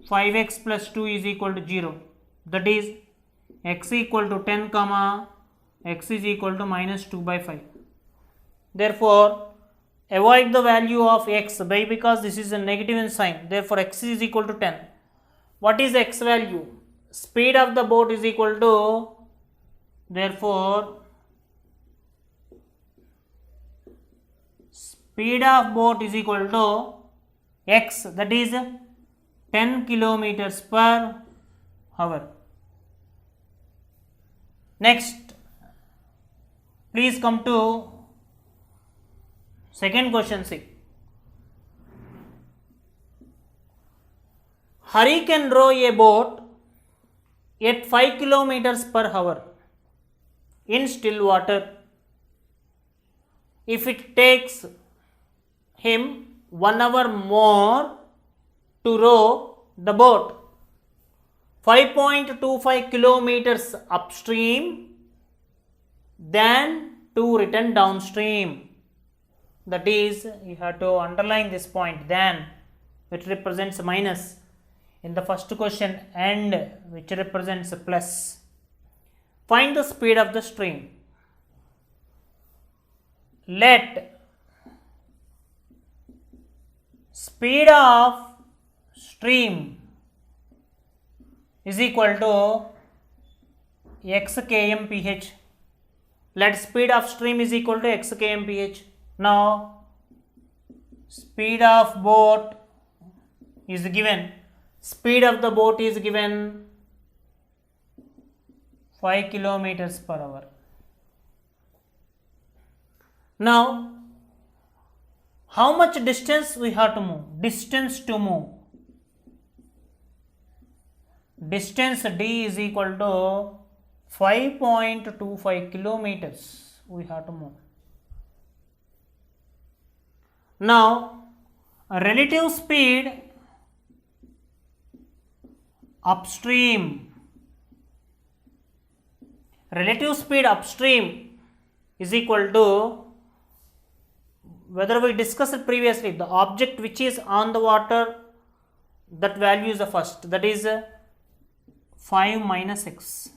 5x plus 2 is equal to 0. That is, x equal to 10 comma x is equal to minus 2 by 5. Therefore, avoid the value of x by, because this is a negative in sign. Therefore, x is equal to 10. What is x value? Speed of the boat is equal to, therefore, speed of boat is equal to x, that is 10 kilometers per hour. Next, please come to second question. See, Hari can row a boat at 5 kilometers per hour in still water. If it takes him 1 hour more to row the boat 5.25 kilometers upstream than to return downstream. That is, you have to underline this point, than, which represents minus in the first question, and which represents plus. Find the speed of the stream. Let speed of stream is equal to x kmph. Let speed of stream is equal to x kmph. Now, speed of boat is given. Speed of the boat is given 5 kilometers per hour. Now, how much distance we have to move? Distance to move. Distance d is equal to 5.25 kilometers we have to move. Now, relative speed upstream. Relative speed upstream is equal to, whether we discussed previously, the object which is on the water, that value is the first, that is 5 minus x.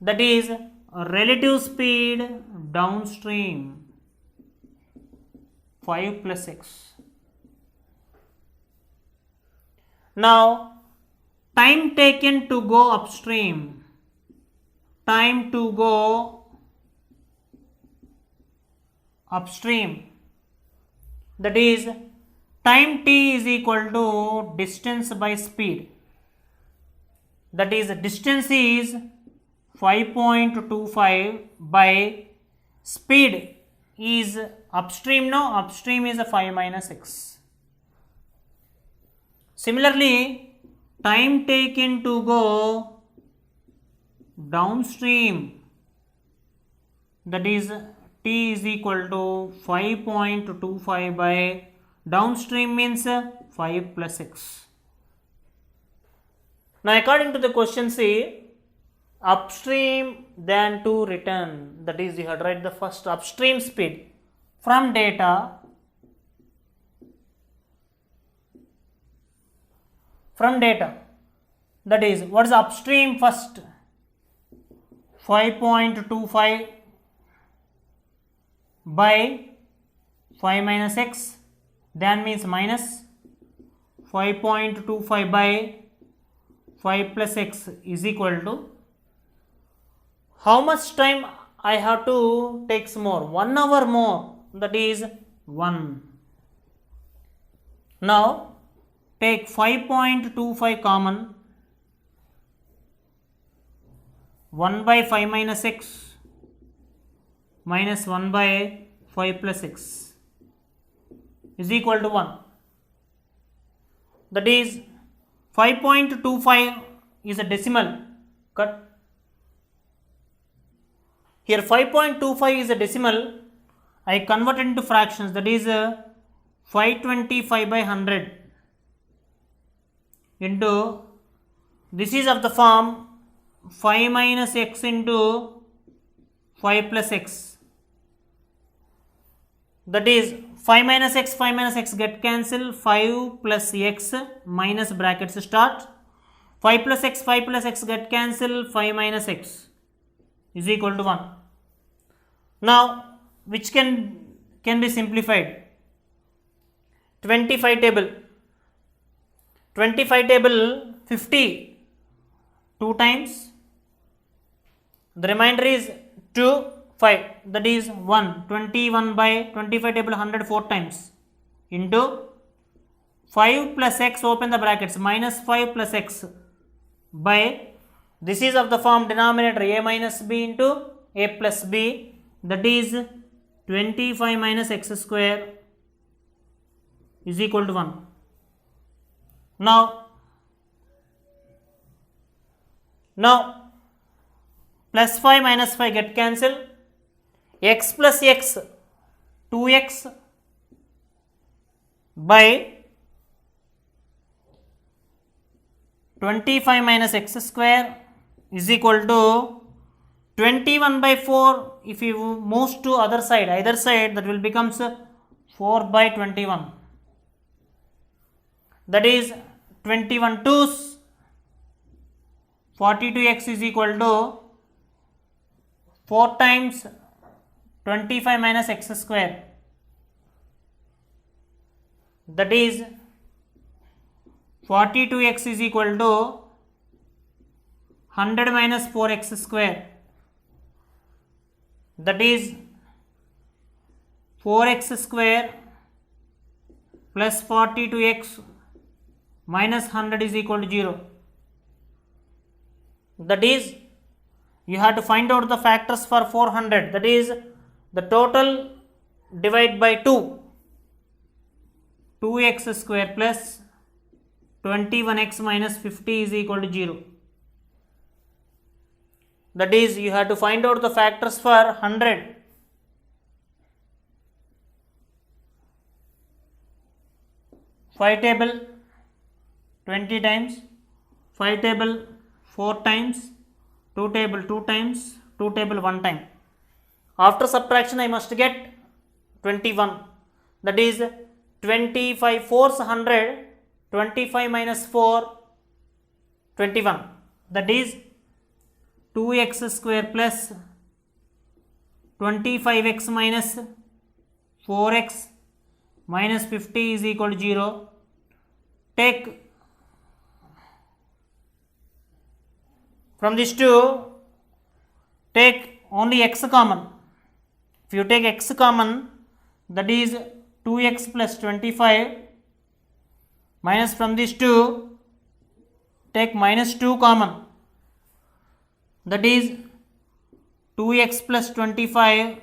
That is relative speed downstream 5 plus x. Now, time taken to go upstream. Time to go upstream, that is time t is equal to distance by speed. That is, distance is 5.25 by speed is upstream. No, upstream is a 5 minus x. Similarly, time taken to go downstream, that is t is equal to 5.25 by downstream means 5 plus x. Now, according to the question, say upstream than to return, that is, you have to write the first upstream speed from data. That is, what is upstream first? 5.25 by 5 minus x, then means minus 5.25 by 5 plus x is equal to how much time I have to take some more 1 hour more, that is 1. Now take 5.25 common, 1 by 5 minus x minus 1 by 5 plus x is equal to 1. That is 5.25 is a decimal. Cut. Here 5.25 is a decimal. I convert it into fractions. That is 525 by 100 into, this is of the form 5 minus x into 5 plus x. That is 5 minus x get cancel, 5 plus x minus brackets start, 5 plus x get cancel, 5 minus x is equal to 1. Now which can be simplified? 25 table 50 2 times, the remainder is 2 5, that is 1. 21 by 25 table 100 4 times into 5 plus x, open the brackets, minus 5 plus x by, this is of the form denominator a minus b into a plus b, that is 25 minus x square is equal to 1. Now plus 5 minus 5 get cancelled, x plus x 2x by 25 minus x square is equal to 21 by 4. If you move to either side, that will becomes 4 by 21. That is 21 twos 42x is equal to 4 times 25 minus x square, that is 42x is equal to 100 minus 4x square, that is 4x square plus 42x minus 100 is equal to 0. That is, you have to find out the factors for 400, that is the total divide by 2, 2x square plus 21x minus 50 is equal to 0. That is, you have to find out the factors for 100. Five table 20 times, 5 table 4 times, 2 table 2 times, 2 table 1 time. After subtraction I must get 21, that is 25 4s 100, 25 minus 4 21, that is 2x square plus 25x minus 4x minus 50 is equal to 0. Take from these two, take only x common. If you take x common, that is 2x plus 25 minus, from these two take minus 2 common, that is 2x plus 25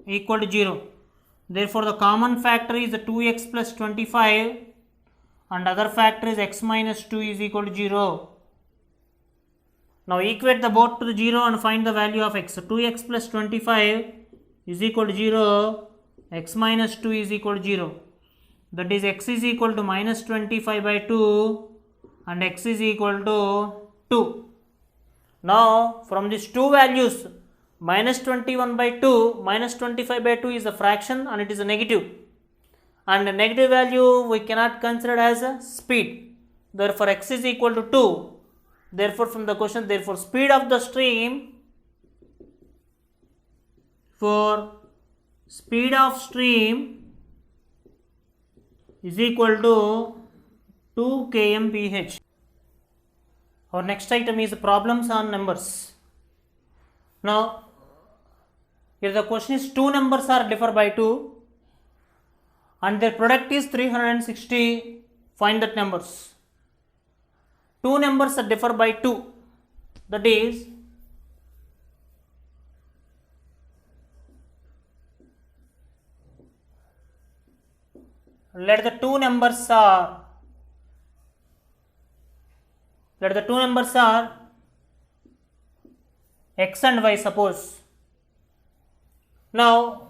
equal to 0. Therefore the common factor is 2x plus 25 and other factor is x minus 2 is equal to 0. Now equate the both to the 0 and find the value of x. So 2x plus 25 is equal to 0, x minus 2 is equal to 0. That is, x is equal to minus 25 by 2 and x is equal to 2. Now from these two values, minus 21 by 2, minus 25 by 2 is a fraction and it is a negative. And a negative value we cannot consider as a speed. Therefore x is equal to 2. Therefore from the question, therefore speed of the stream, for speed of stream is equal to 2 kmph. Our next item is problems on numbers. Now Here the question is two numbers are differ by 2 and their product is 360. Find that numbers. Two numbers are differ by 2, that is let the two numbers are x and y, suppose. Now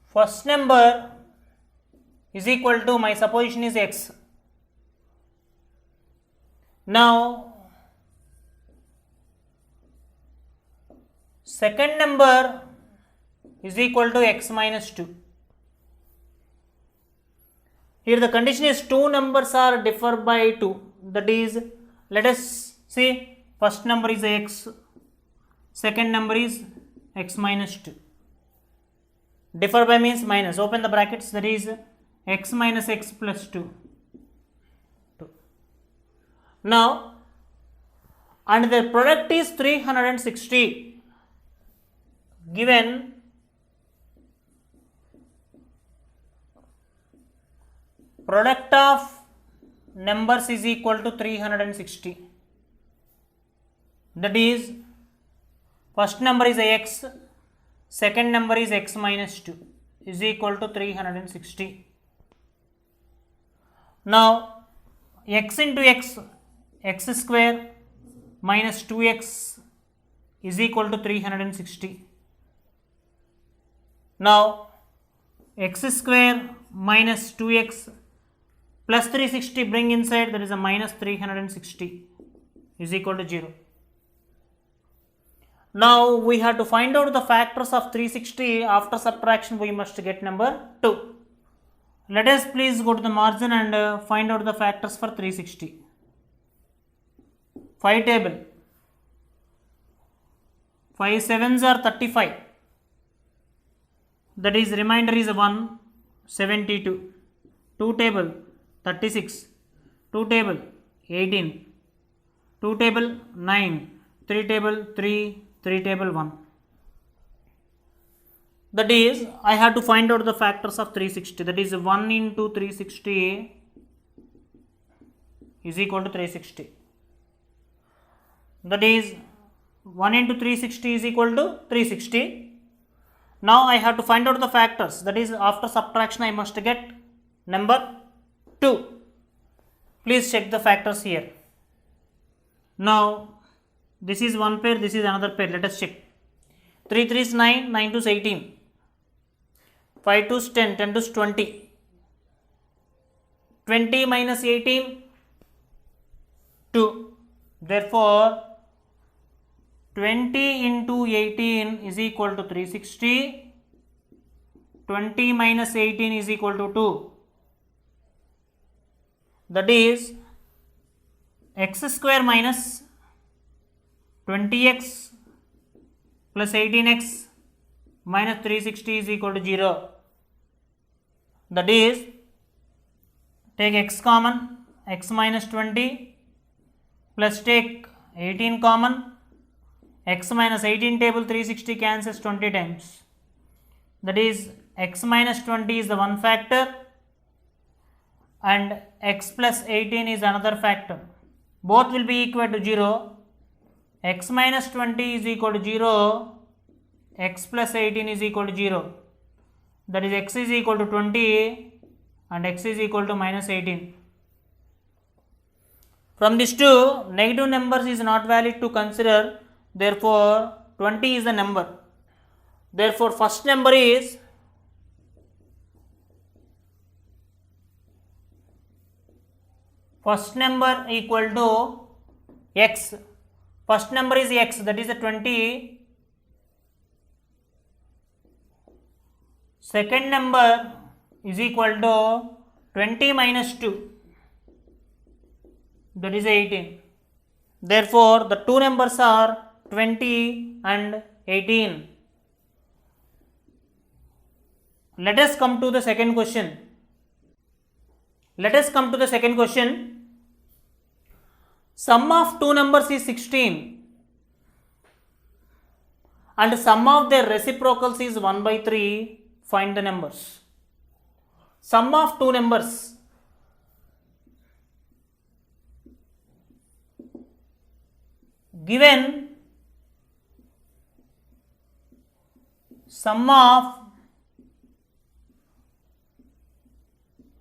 first number is equal to, my supposition is x. Now second number is equal to x minus 2. Here the condition is two numbers are differ by 2, that is, let us see, first number is x, second number is x minus 2. Differ by means minus, open the brackets, that is x minus x plus 2. Now, and their product is 360, given product of numbers is equal to 360, that is, first number is x, second number is x minus 2 is equal to 360. Now x into x, x square minus 2x is equal to 360. Now x square minus 2x plus 360 bring inside, that is a minus 360 is equal to 0. Now we have to find out the factors of 360. After subtraction we must get number 2. Let us please go to the margin and find out the factors for 360. 5 table, 5 sevens are 35, that is remainder is 1, 72. 2 table 36, 2 table 18, 2 table 9, 3 table 3, 3 table 1. That is, I have to find out the factors of 360, that is 1 into 360 is equal to 360. That is 1 into 360 is equal to 360. Now I have to find out the factors, that is after subtraction I must get number 2. Please check the factors here. Now this is one pair, this is another pair, let us check. 3 3 is 9, 9 2 is 18, 5 2 is 10, 10 2 is 20, 20 minus 18, 2. Therefore 20 into 18 is equal to 360, 20 minus 18 is equal to 2. That is x square minus 20x plus 18x minus 360 is equal to 0. That is, take x common, x minus 20 plus take 18 common, x minus 18 table 360 cancels 20 times. That is, x minus 20 is the one factor and x plus 18 is another factor. Both will be equal to 0. X minus 20 is equal to 0, x plus 18 is equal to 0. That is, x is equal to 20 and x is equal to minus 18. From these two, negative numbers is not valid to consider. Therefore 20 is the number. Therefore first number is equal to x. First number is x, that is the 20. Second number is equal to 20 minus 2, that is 18. Therefore the two numbers are 20 and 18. Let us come to the second question. Sum of two numbers is 16. and sum of their reciprocals is 1 by 3, find the numbers. Sum of two numbers. Given sum of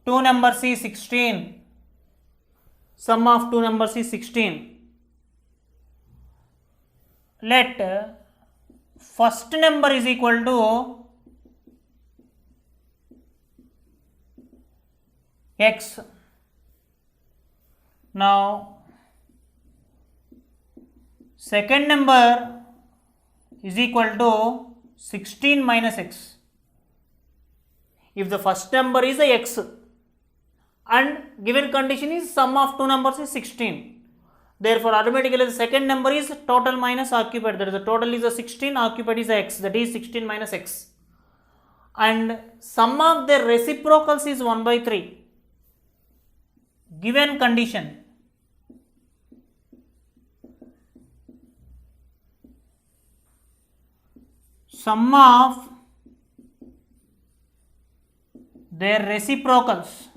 two numbers is 16. Sum of two numbers is 16. Let first number is equal to x. Now second number is equal to 16 minus x. If the first number is a x and given condition is sum of two numbers is 16, therefore automatically the second number is total minus occupied, that is the total is a 16, occupied is a x, that is 16 minus x, and sum of their reciprocals is 1 by 3. Given condition, sum of their reciprocals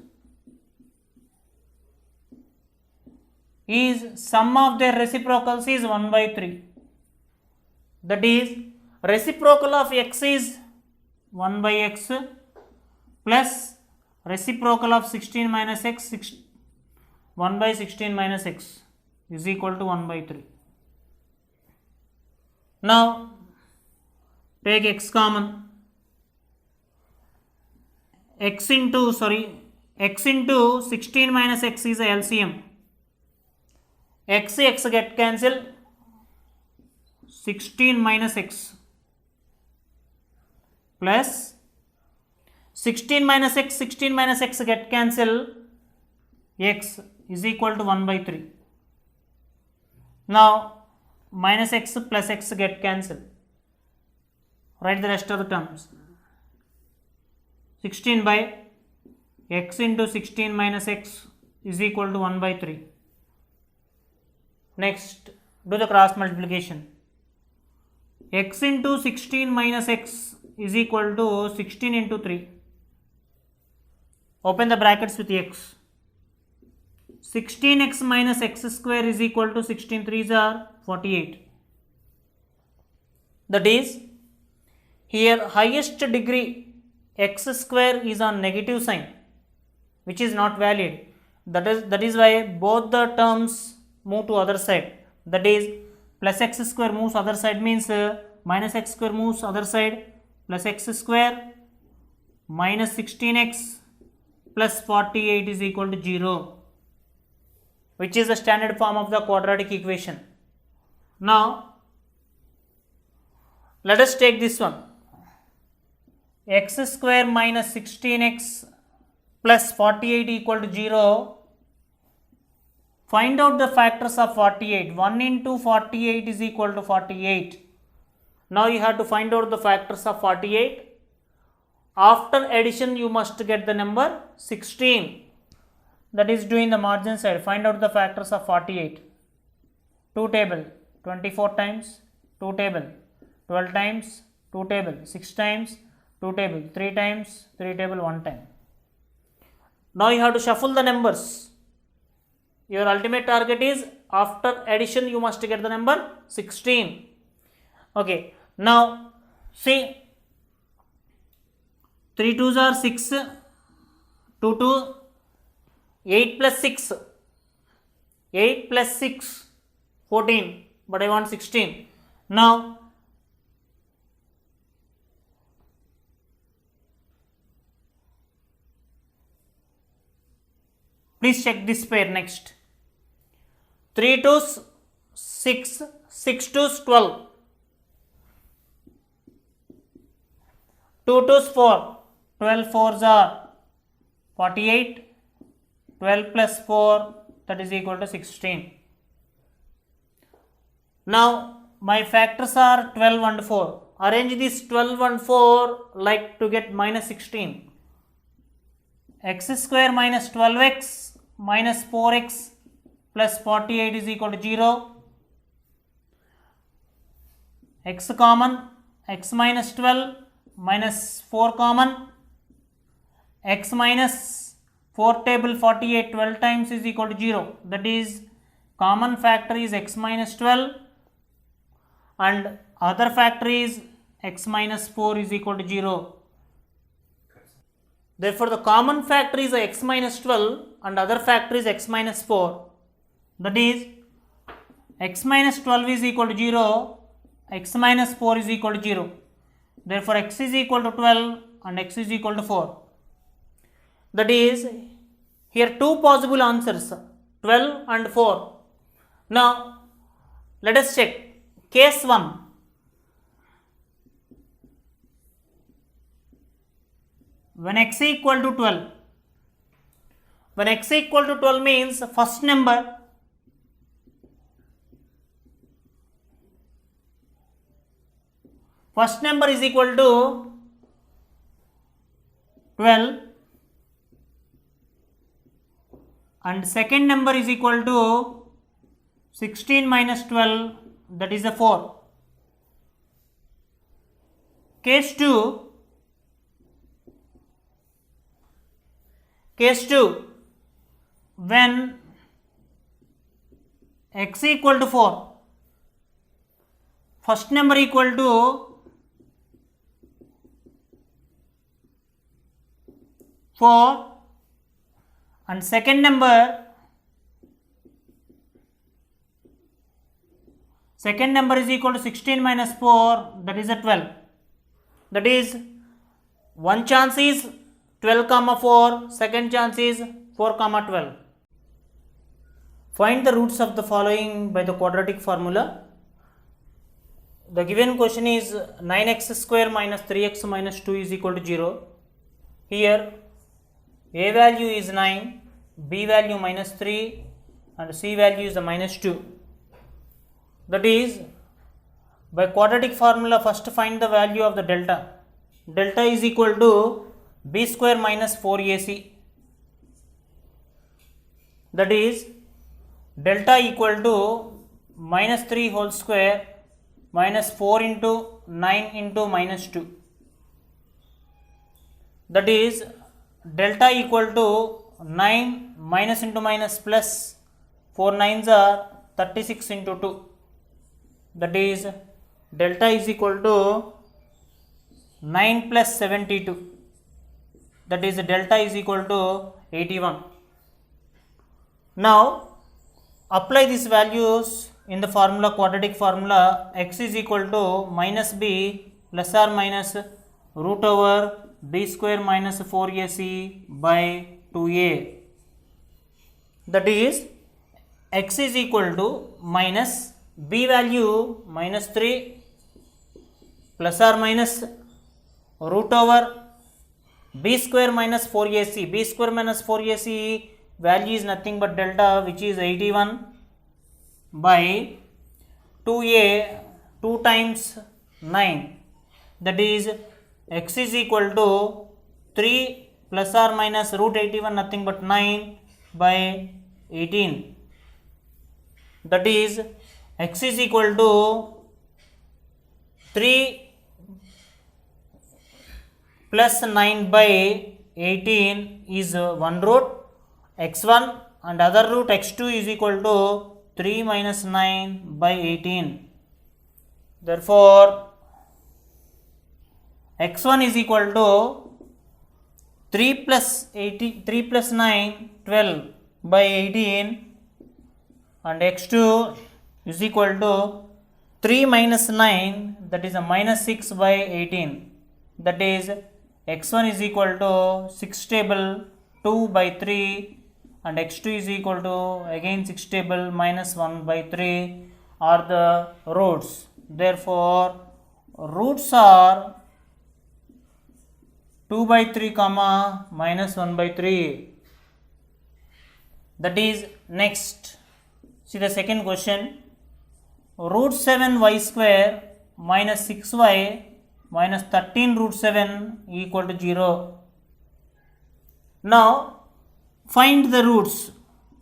is 1 by 3. That is reciprocal of x is 1 by x plus reciprocal of 16 minus x, 1 by 16 minus x is equal to 1 by 3. Now take x common. X into 16 minus x is a LCM. X get cancel, 16 minus x plus 16 minus x get cancel, x is equal to 1 by 3. Now minus x plus x get cancel. Write the rest of the terms. 16 by x into 16 minus x is equal to 1 by 3. Next, do the cross multiplication. X into 16 minus x is equal to 16 into 3. Open the brackets with x. 16x minus x square is equal to 16 3s are 48. That is, here highest degree x square is on negative sign, which is not valid. That is why both the terms move to other side. That is, plus x square moves other side means minus x square moves other side, plus x square minus 16x plus 48 is equal to 0, which is the standard form of the quadratic equation. Now let us take this one. X square minus 16x plus 48 equal to 0. Find out the factors of 48. 1 into 48 is equal to 48. Now you have to find out the factors of 48. After addition you must get the number 16. That is doing the margin side. Find out the factors of 48. 2 table 24 times, 2 table 12 times, 2 table 6 times, 2 table 3 times, 3 table 1 time. Now you have to shuffle the numbers. Your ultimate target is after addition you must get the number 16. Okay, now see, 3 2s are 6, 2 2, 8 plus 6, 8 plus 6, 14, but I want 16. Now please check this pair next. 3 2s 6, 6 2s 12, 2 2s 4, 12 4s are 48, 12 plus 4, that is equal to 16. Now my factors are 12 and 4. Arrange this 12 and 4 like to get minus 16. X square minus 12x minus 4x plus 48 is equal to 0. x common, x minus 12 minus 4 common, x minus 4 table 48 12 times is equal to 0. That is, common factor is x minus 12 and other factor is x minus 4 is equal to 0. Therefore, the common factor is x minus 12 and other factor is x minus 4. That is, x minus 12 is equal to 0, x minus 4 is equal to 0. Therefore, x is equal to 12 and x is equal to 4. That is, here two possible answers, 12 and 4. Now, let us check case 1. When x equal to 12, when x equal to 12 means first number is equal to 12 and second number is equal to 16 minus 12, that is a 4. Case 2, when x equal to 4, first number equal to 4 and second number is equal to 16 minus 4, that is a 12. That is, one chance is 12 comma 4, second chance is 4 comma 12. Find the roots of the following by the quadratic formula. The given question is 9x square minus 3x minus 2 is equal to 0. Here a value is 9, b value minus 3 and c value is the minus 2. That is, by quadratic formula, first find the value of the delta. Delta is equal to b square minus 4ac. That is, delta equal to minus 3 whole square minus 4 into 9 into minus 2. That is, delta equal to 9 minus into minus plus 4 nines are 36 into 2. That is, delta is equal to 9 plus 72. That is, delta is equal to 81. Now, apply these values in the formula, quadratic formula. X is equal to minus b plus or minus root over b square minus 4ac by 2a. That is, x is equal to minus b value minus 3 plus or minus root over b square minus 4ac. b square minus 4ac value is nothing but delta, which is 81 by 2a, 2 times 9. That is, x is equal to 3 plus or minus root 81, nothing but 9 by 18. That is, x is equal to 3 plus 9 by 18 is one root x1 and other root x2 is equal to 3 minus 9 by 18. Therefore, x1 is equal to 3 plus 9, 12 by 18 and x2 is equal to 3 minus 9, that is a minus 6 by 18. That is, x1 is equal to 6 table 2 by 3 and x2 is equal to again 6 table minus 1 by 3 are the roots. Therefore, roots are 2 by 3 comma minus 1 by 3. That is, next, see the second question. Root 7y square minus 6y minus 13 root 7 equal to 0. Now, find the roots.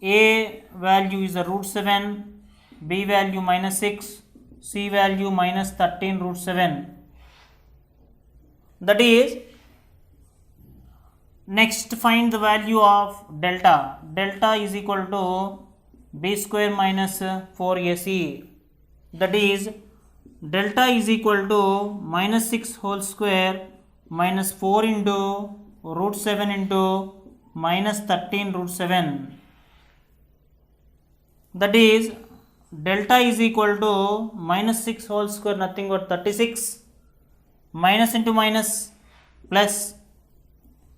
A value is the root 7, b value minus 6, c value minus 13 root 7. That is, next find the value of delta. Delta is equal to b square minus 4ac. That is, delta is equal to minus 6 whole square minus 4 into root 7 into minus 13 root 7. That is, delta is equal to minus 6 whole square, nothing but 36, minus into minus plus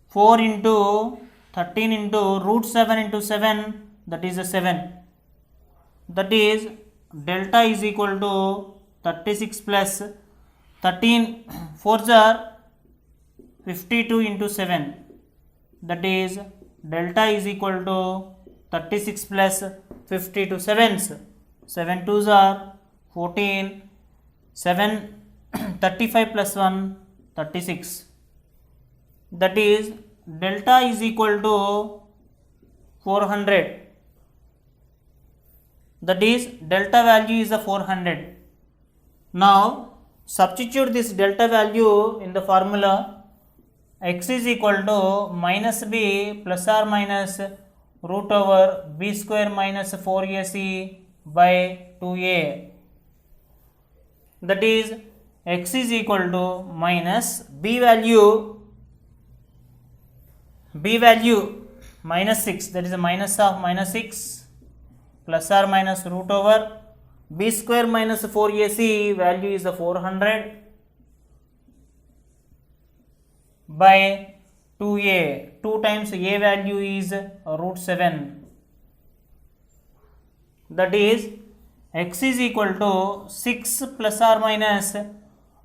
4 into 13 into root 7 into 7, that is a 7. That is, delta is equal to 36 plus 13 4s are 52 into 7. That is, delta is equal to 36 plus 52 sevens. 7 2s are 14, 7 35 plus 1 36. That is, delta is equal to 400. That is, delta value is a 400. Now substitute this delta value in the formula. X is equal to minus b plus or minus root over b square minus 4ac by 2a. That is, x is equal to minus b value minus 6, that is a minus of minus 6 plus or minus root over b square minus 4ac value is a 400 by 2a. 2 times a value is root 7. That is, x is equal to 6 plus or minus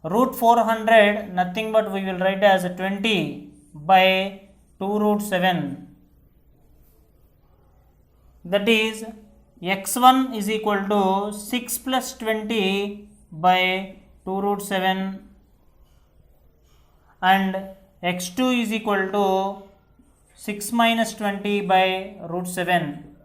root 400, nothing but we will write as 20 by 2 root 7. That is, x1 is equal to 6 plus 20 by 2 root 7 and x2 is equal to 6 minus 20 by root 7.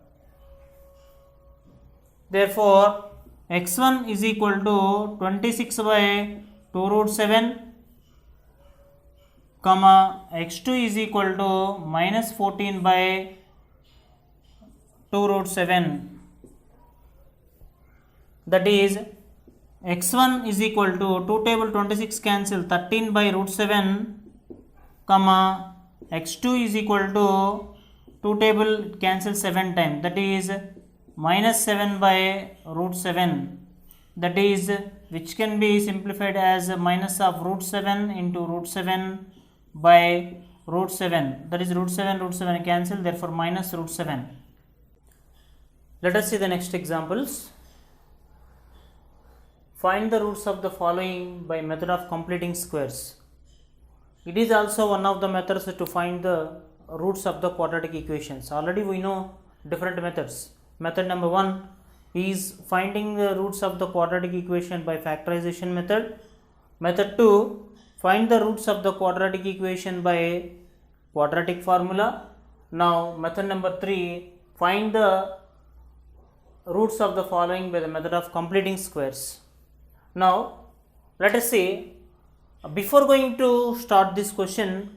Therefore, x1 is equal to 26 by 2 root 7, comma x2 is equal to minus 14 by 2 root 7. That is, x1 is equal to 2 table 26 cancel 13 by root 7, comma x2 is equal to 2 table cancel 7 times, that is minus 7 by root 7. That is, which can be simplified as minus of root 7 into root 7 by root 7. That is, root 7 cancel, therefore minus root 7. Let us see the next examples. Find the roots of the following by method of completing squares. It is also one of the methods to find the roots of the quadratic equations. Already we know different methods. Method number 1 is finding the roots of the quadratic equation by factorization method. Method 2, find the roots of the quadratic equation by quadratic formula. Now method number 3, find the roots of the following by the method of completing squares. Now let us see, before going to start this question,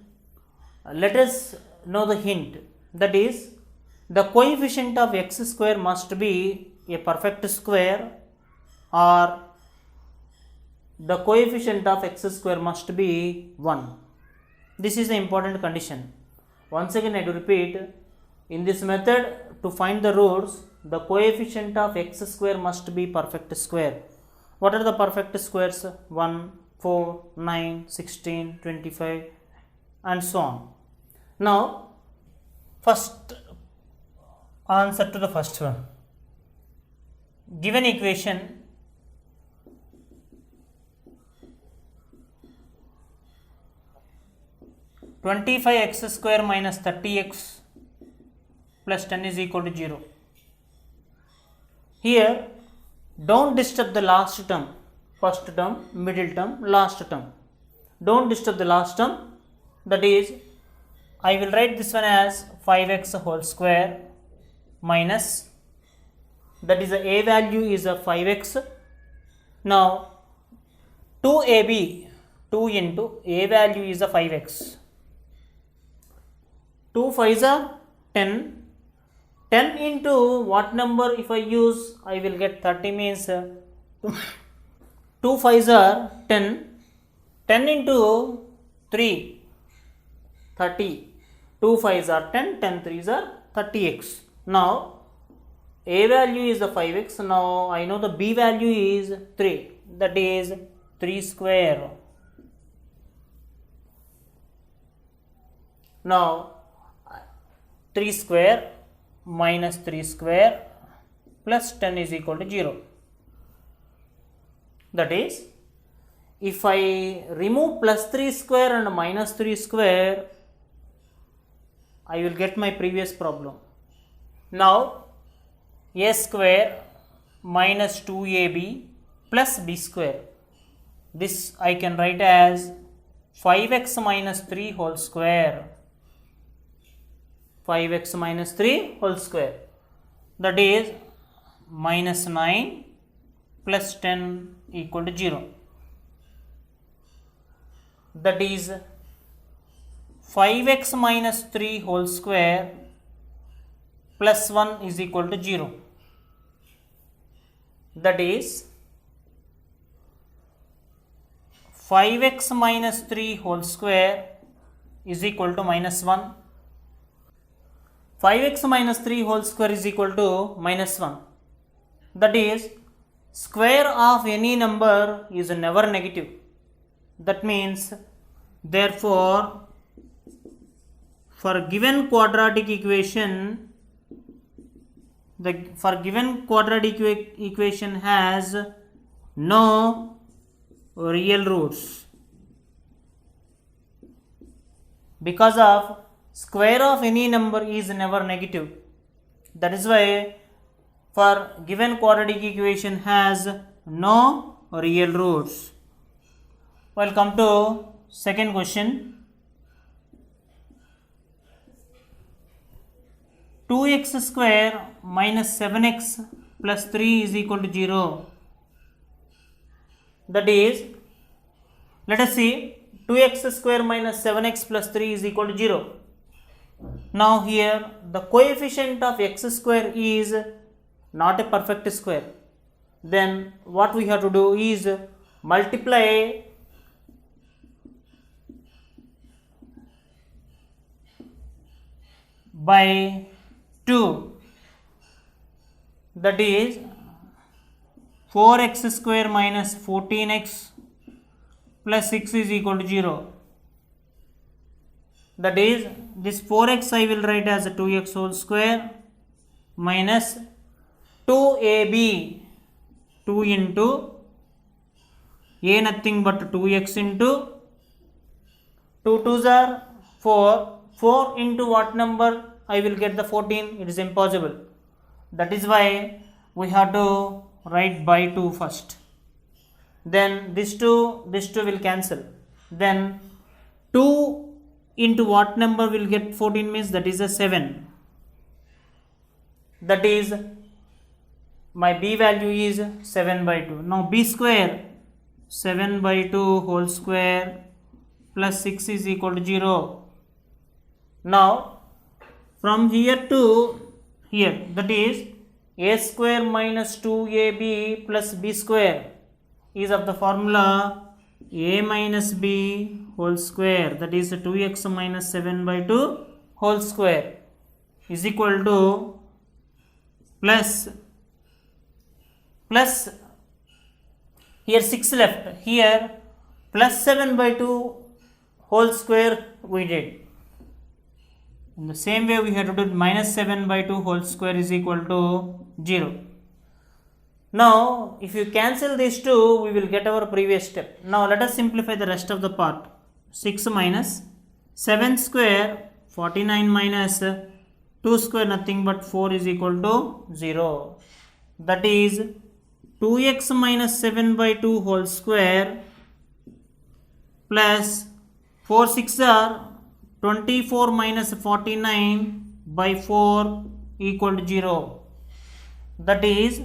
let us know the hint. That is, the coefficient of x square must be a perfect square, or the coefficient of x square must be 1. This is the important condition. Once again I do repeat, in this method to find the roots, the coefficient of x square must be perfect square. What are the perfect squares? 1, 4, 9, 16, 25 and so on. Now first answer to the first one. Given equation, x square minus 30x plus 10 is equal to 0. Here don't disturb the last term, first term, middle term, last term. Don't disturb the last term. That is, I will write this one as 5x whole square minus, that is a value is a 5x Now 2ab, 2 into a value is a 5x. 2 5s are 10. 10 into what number if I use, I will get 30 means 2 5s are 10. 10 into 3, 30. 2 5s are 10, 10 3s are 30x. Now a value is the 5x. Now I know the b value is 3, that is 3 square. Now 3 square minus 3 square plus 10 is equal to 0. That is, if I remove plus 3 square and minus 3 square, I will get my previous problem. Now a square minus 2ab plus b square, this I can write as 5x minus 3 whole square. 5x minus 3 whole square, that is minus 9 plus 10 equal to 0. That is 5x minus 3 whole square plus 1 is equal to 0. That is 5x minus 3 whole square is equal to minus 1. 5x minus 3 whole square is equal to minus 1. That is, square of any number is never negative. That means, therefore, for given quadratic equation, equation has no real roots, because of square of any number is never negative. That is why for given quadratic equation has no real roots. We'll come to second question. 2x square minus 7x plus 3 is equal to 0. That is, let us see, 2x square minus 7x plus 3 is equal to 0. Now here the coefficient of x square is not a perfect square. Then what we have to do is multiply by 2. That is 4x square minus 14x plus 6 is equal to 0. That is, this 4x I will write as a 2x whole square minus 2ab, 2 into a nothing but 2x into 2 2s are 4. 4 into what number I will get the 14? It is impossible. That is why we have to write by 2 first. Then this 2 will cancel. Then 2 into what number will get 14 means, that is a 7. That is, my b value is 7 by 2. Now b square, 7 by 2 whole square plus 6 is equal to 0. Now from here to here, that is a square minus 2ab plus b square is of the formula a minus b whole square, that is 2x minus 7 by 2 whole square is equal to plus here 6 left, here plus 7 by 2 whole square we did. In the same way we have to do minus 7 by 2 whole square is equal to 0. Now if you cancel these two, we will get our previous step. Now let us simplify the rest of the part. 6 minus 7 square, 49 minus 2 square nothing but 4 is equal to 0. That is 2x minus 7 by 2 whole square plus 4 6 are 24 minus 49 by 4 equal to 0. That is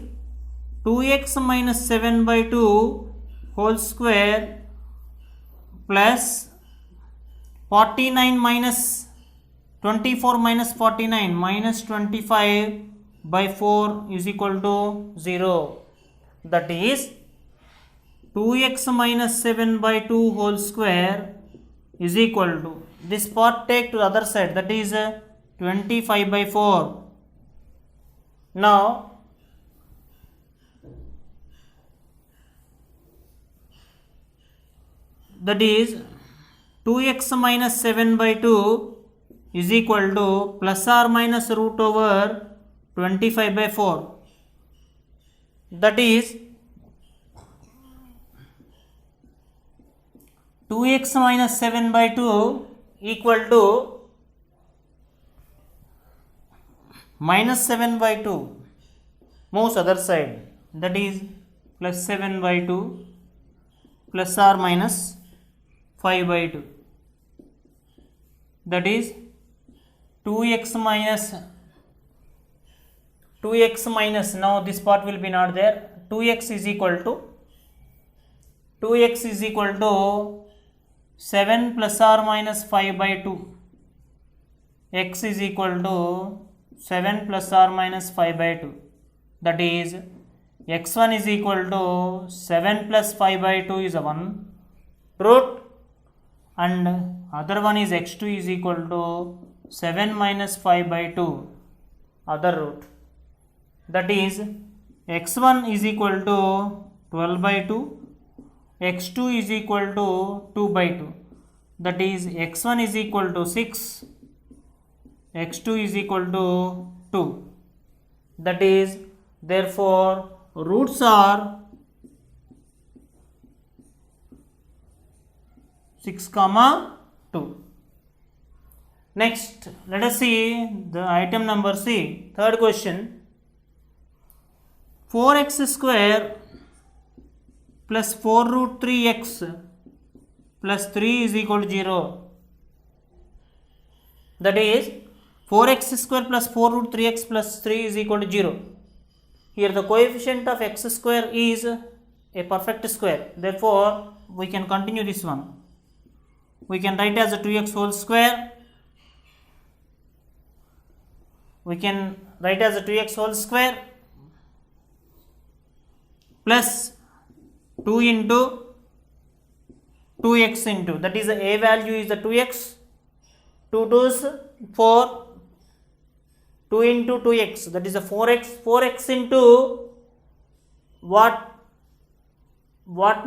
2x minus 7 by 2 whole square plus 49 minus 24 minus 49 minus 25 by 4 is equal to 0. That is 2x minus 7 by 2 whole square is equal to, this part take to the other side, that is 25 by 4. Now that is 2x minus 7 by 2 is equal to plus or minus root over 25 by 4. That is 2x minus 7 by 2 equal to minus 7 by 2 moves other side, that is plus 7 by 2 plus or minus 5 by 2, that is 2x minus, now this part will be not there, 2x is equal to 7 plus or minus 5 by 2, x is equal to 7 plus or minus 5 by 2, that is x1 is equal to 7 plus 5 by 2 is a 1 root, and other one is x2 is equal to 7 minus 5 by 2 other root, that is x1 is equal to 12 by 2, x2 is equal to 2 by 2, that is x1 is equal to 6, x2 is equal to 2, that is therefore roots are 6, 2. Next, let us see the item number C. Third question. 4x square plus 4 root 3x plus 3 is equal to 0. That is 4x square plus 4 root 3x plus 3 is equal to 0. Here the coefficient of x square is a perfect square. Therefore, we can continue this one. We can write as a 2x whole square. We can write as a 2x whole square plus 2 into 2x into, that is the a value is the 2x, 2 2s 4, 2 into 2x, that is the 4x into what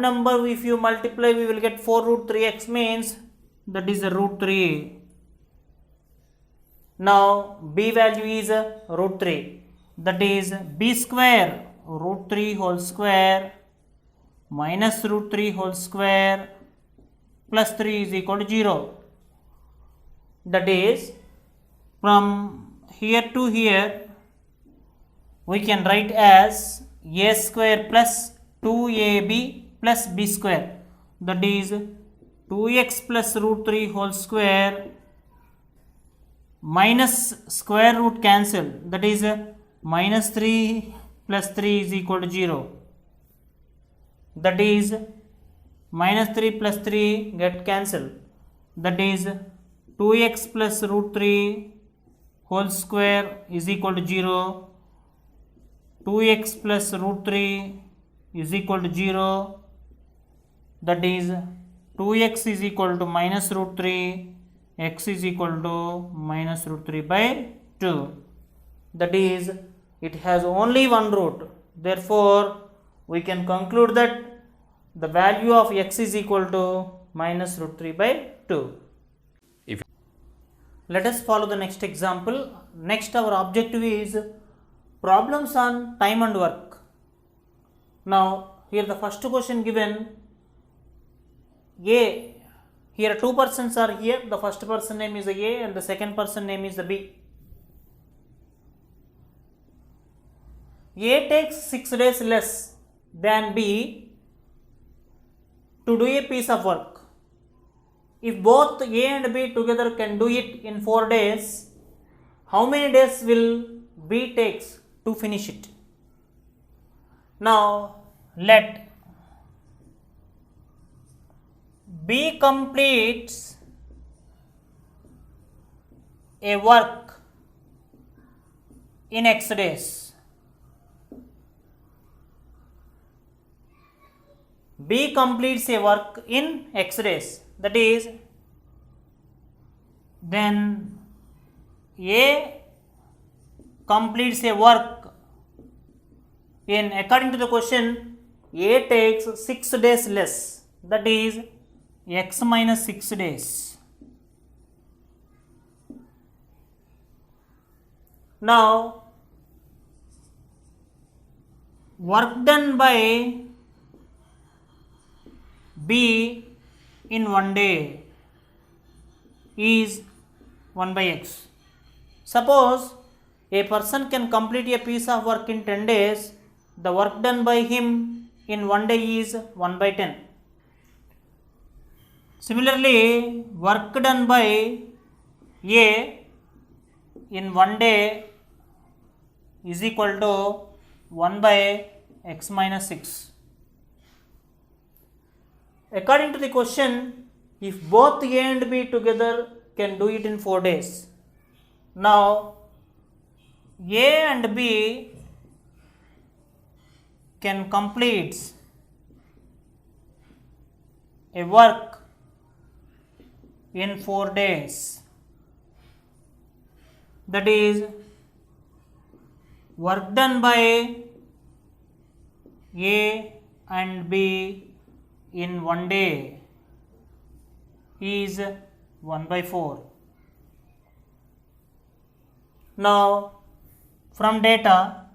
number if you multiply we will get 4 root 3x means that is a root 3. Now b value is root 3, that is b square root 3 whole square minus root 3 whole square plus 3 is equal to 0. That is from here to here we can write as a square plus 2ab plus b square, that is 2x plus root 3 whole square minus square root cancel, that is minus 3 plus 3 is equal to 0, that is minus 3 plus 3 get cancelled, that is 2x plus root 3 whole square is equal to 0, 2x plus root 3 is equal to 0, that is 2x is equal to minus root 3, x is equal to minus root 3 by 2, that is it has only one root. Therefore, we can conclude that the value of x is equal to minus root 3 by 2. Let us follow the next example. Next our objective is problems on time and work. Now here the first question given A, here two persons are here, the first person name is A and the second person name is the B. A takes 6 days less than B to do a piece of work. If both A and B together can do it in 4 days, how many days will B takes to finish it? Now let B completes a work in X days. B completes a work in X days. That is, then A completes a work in, according to the question, A takes 6 days less. That is X minus 6 days. Now work done by B in 1 day is 1 by X. Suppose a person can complete a piece of work in 10 days, the work done by him in 1 day is 1 by 10. Similarly, work done by A in 1 day is equal to 1 by X minus 6. According to the question, if both A and B together can do it in 4 days. Now A and B can complete a work in 4 days. That is, work done by A and B in 1 day is 1 by 4. Now from data,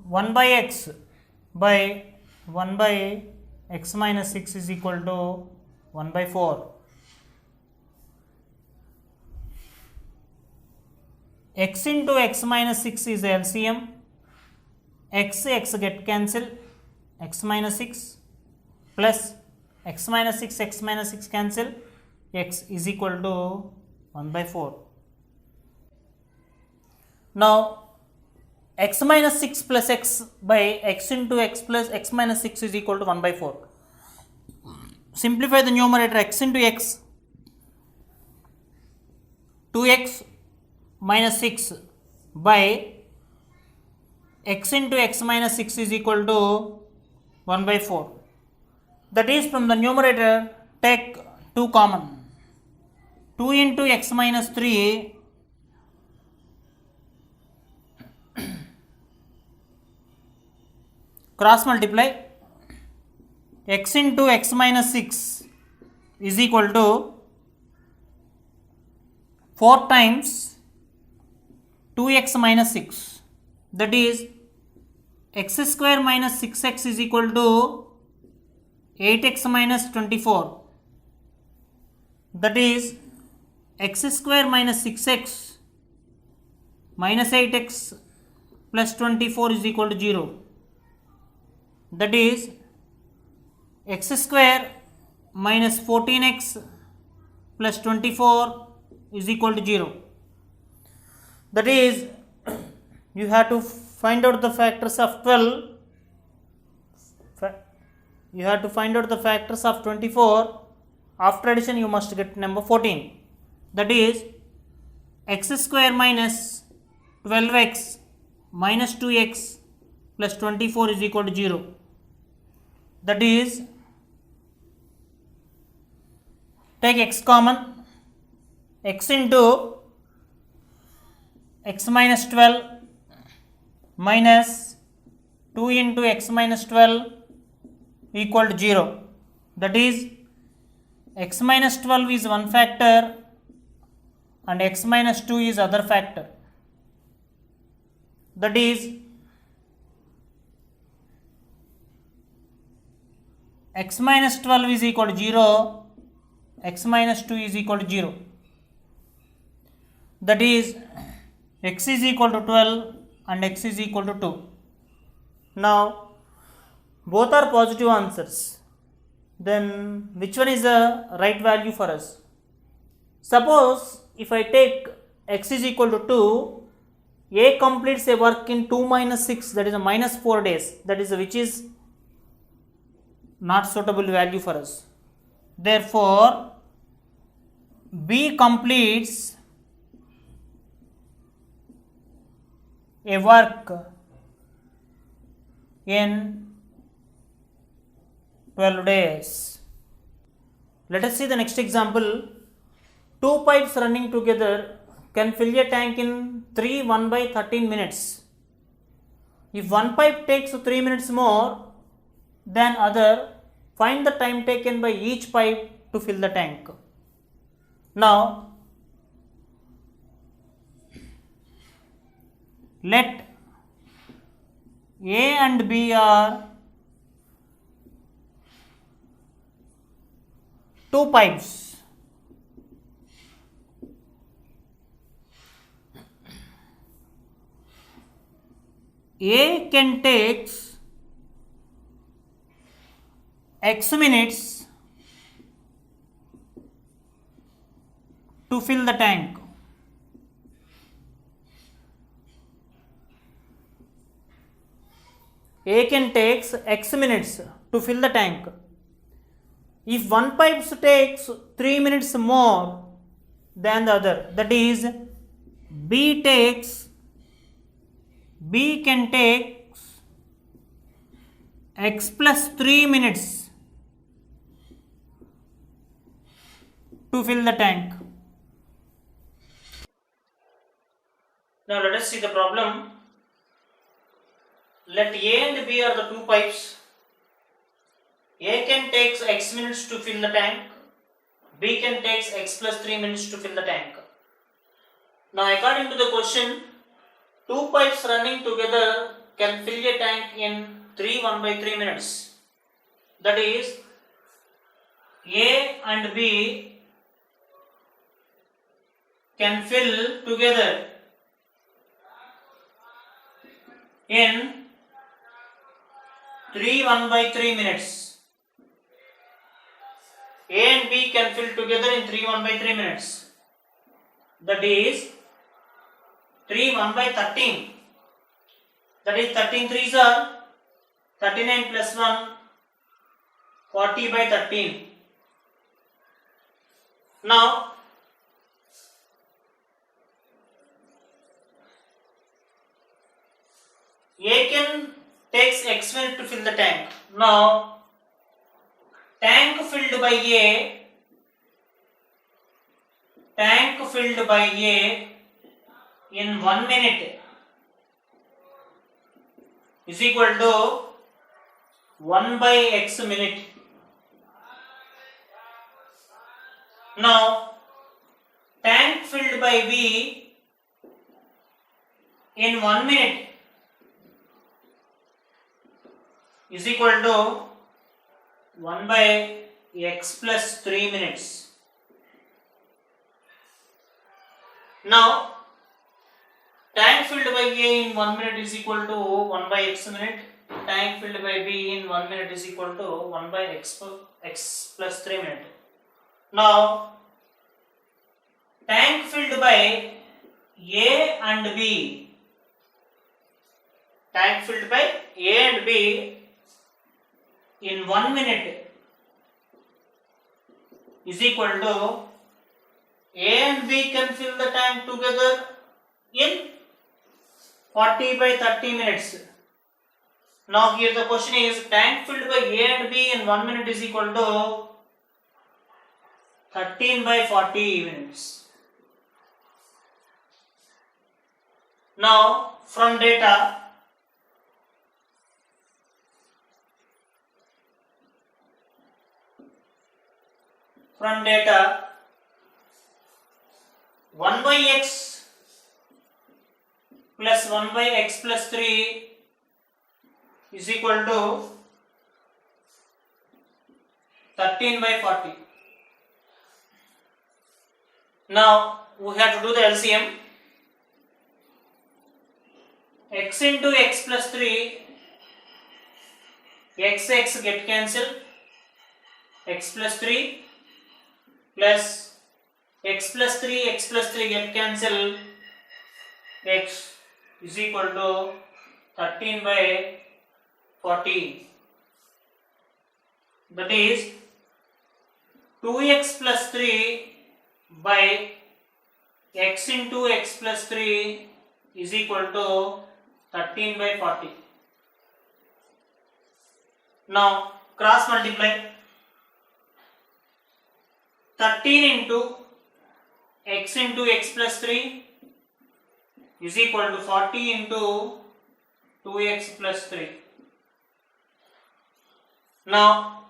1 by X by 1 by X minus 6 is equal to 1 by 4. X into X minus 6 is LCM. X get cancelled, X minus 6 plus X minus 6 cancel, X is equal to 1 by 4. Now X minus 6 plus X by X into X plus X minus 6 is equal to 1 by 4. Simplify the numerator, X into X, 2X minus 6 by X into X minus 6 is equal to 1 by 4. That is, from the numerator take 2 common. 2 into X minus 3 cross multiply, X into X minus 6 is equal to 4 times 2x minus 6. That is, x square minus 6x is equal to 8x minus 24. That is, x square minus 6x minus 8x plus 24 is equal to 0. That is, x square minus 14x plus 24 is equal to 0. That is, you have to find out the factors of 12. You have to find out the factors of 24. After addition, you must get number 14. That is, x square minus 12x minus 2x plus 24 is equal to 0. That is, take x common, x into x minus 12 minus 2 into x minus 12 equal to 0. That is, x minus 12 is one factor and x minus 2 is other factor. That is, x minus 12 is equal to 0, x minus 2 is equal to 0. That is, x is equal to 12 and x is equal to 2. Now, both are positive answers. Then, which one is the right value for us? Suppose, if I take x is equal to 2 A completes a work in 2 minus 6, that is a minus 4 days, that is which is not suitable value for us. Therefore, B completes a work in 12 days. Let us see the next example. Two pipes running together can fill a tank in 3 1/13 minutes. If one pipe takes 3 minutes more than other, find the time taken by each pipe to fill the tank. Now, let A and B are two pipes. A can take X minutes to fill the tank. A can take X minutes to fill the tank. If one pipe takes 3 minutes more than the other, that is B can take X plus 3 minutes to fill the tank. Now let us see the problem. Let A and B are the two pipes. A can take X minutes to fill the tank. B can take X plus 3 minutes to fill the tank. Now according to the question, two pipes running together can fill a tank in 3 1/3 minutes. That is, A and B can fill together in 3 1/3 minutes. A and B can fill together in 3 1/3 minutes. That is 3 1/13. That is 13 threes are 39 plus 1, 40/13. Now, A can takes X minute to fill the tank. Now, tank filled by A in 1 minute is equal to 1/X minute. Now, tank filled by B in 1 minute is equal to 1/X plus 3 minutes. Now, tank filled by A in 1 minute is equal to 1/X minute. Tank filled by B in 1 minute is equal to 1/X plus 3 minute. Now, tank filled by A and B. Tank filled by A and B in 1 minute is equal to A and B can fill the tank together in 40/30 minutes. Now here the question is, tank filled by A and B in 1 minute is equal to 13/40 minutes. Now from data, from data 1/x plus 1/x plus 3 is equal to 13/40. Now we have to do the LCM. X into x plus 3, x get cancelled, x plus 3 plus x plus 3 get cancelled, x is equal to 13 by 40. That is 2x plus 3 by x into x plus 3 is equal to 13 by 40. Now cross multiply. 13 into x plus 3 is equal to 40 into 2x plus 3. Now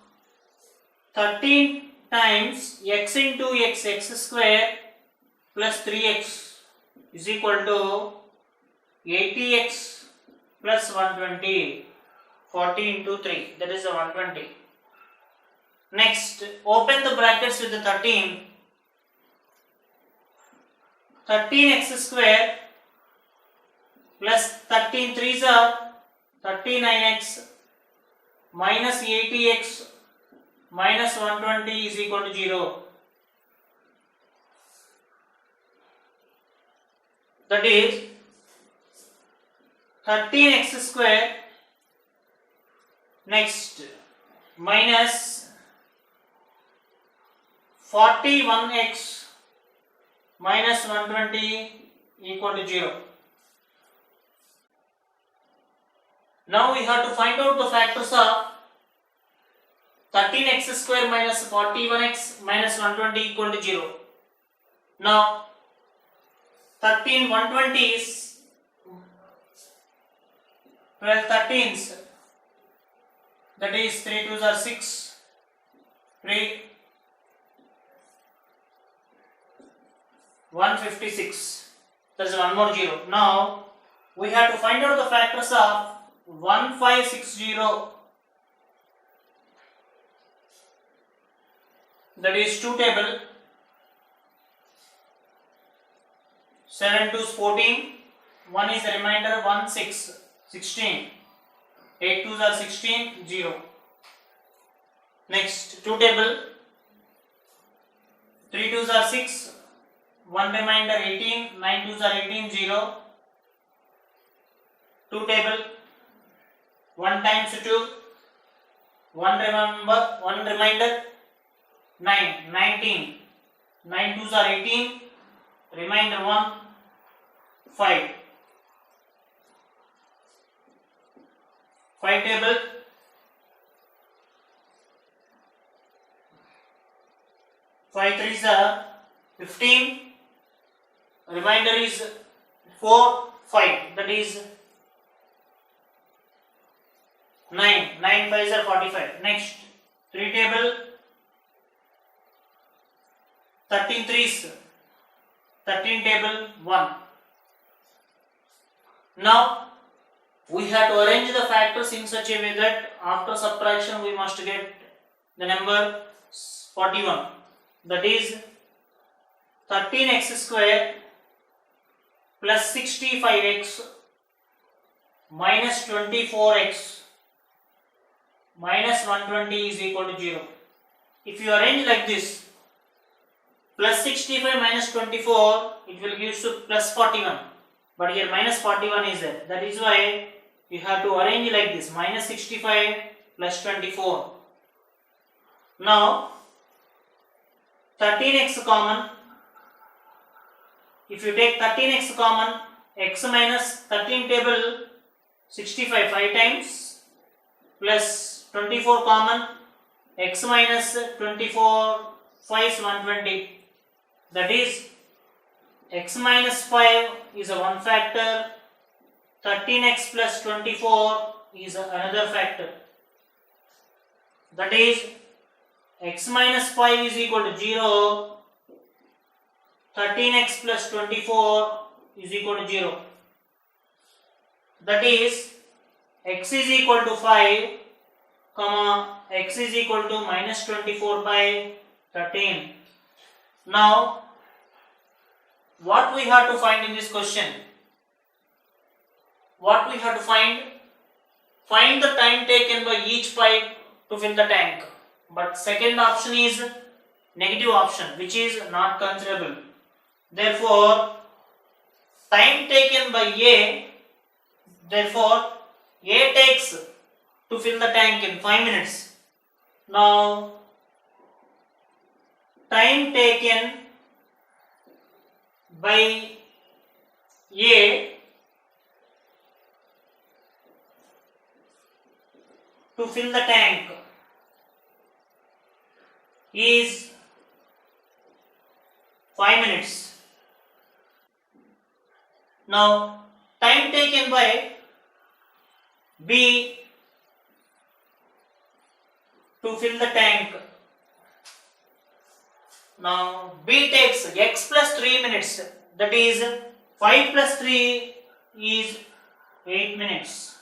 13 times x into x square plus 3x is equal to 80x plus 120. 40 into 3, that is 120. Next, open the brackets with the 13. 13x square plus 13 3s are 39x minus 80x minus 120 is equal to 0. That is 13x square next minus 41x minus 120 equal to 0. Now we have to find out the factors of 13x square minus 41x minus 120 equal to 0. Now 13 120 is 12 13s, that is 3 2s are 6, 3 156. There is one more 0. Now we have to find out the factors of 1560, that is 2 table. 7 2s 14, 1 is the remainder, 1 6 16, 8 2s are 16, 0. Next 2 table. 3 2s are 6, 1 remainder 18, 9 2s are 18, 0. 2 table. 1 times 2, 1 remainder 9, 19, 9 2s are 18, remainder 1, 5. 5 table. 5 3s are 15, remainder is 4, 5, that is 9, 9 5s are 45. Next 3 table. 13 3s, 13 table 1. Now we have to arrange the factors in such a way that after subtraction we must get the number 41, that is 13x square plus 65x minus 24x minus 120 is equal to 0. If you arrange like this, plus 65 minus 24, it will give you plus 41, but here minus 41 is there. That is why you have to arrange like this, minus 65 plus 24. Now 13x common. If you take 13x common, x minus 13 table 65 5 times plus 24 common, x minus 24 5 is 120, that is x minus 5 is a one factor, 13x plus 24 is another factor, that is x minus 5 is equal to 0, 13x plus 24 is equal to 0, that is x is equal to 5 comma x is equal to minus 24 by 13. Now what we have to find in this question? What we have to find the time taken by each pipe to fill the tank. But second option is negative option, which is not considerable. Therefore time taken by A Therefore, A takes to fill the tank in 5 minutes. Now, time taken by A to fill the tank is 5 minutes. Now, time taken by B to fill the tank. Now, B takes x plus 3 minutes, that is 5 plus 3 is 8 minutes.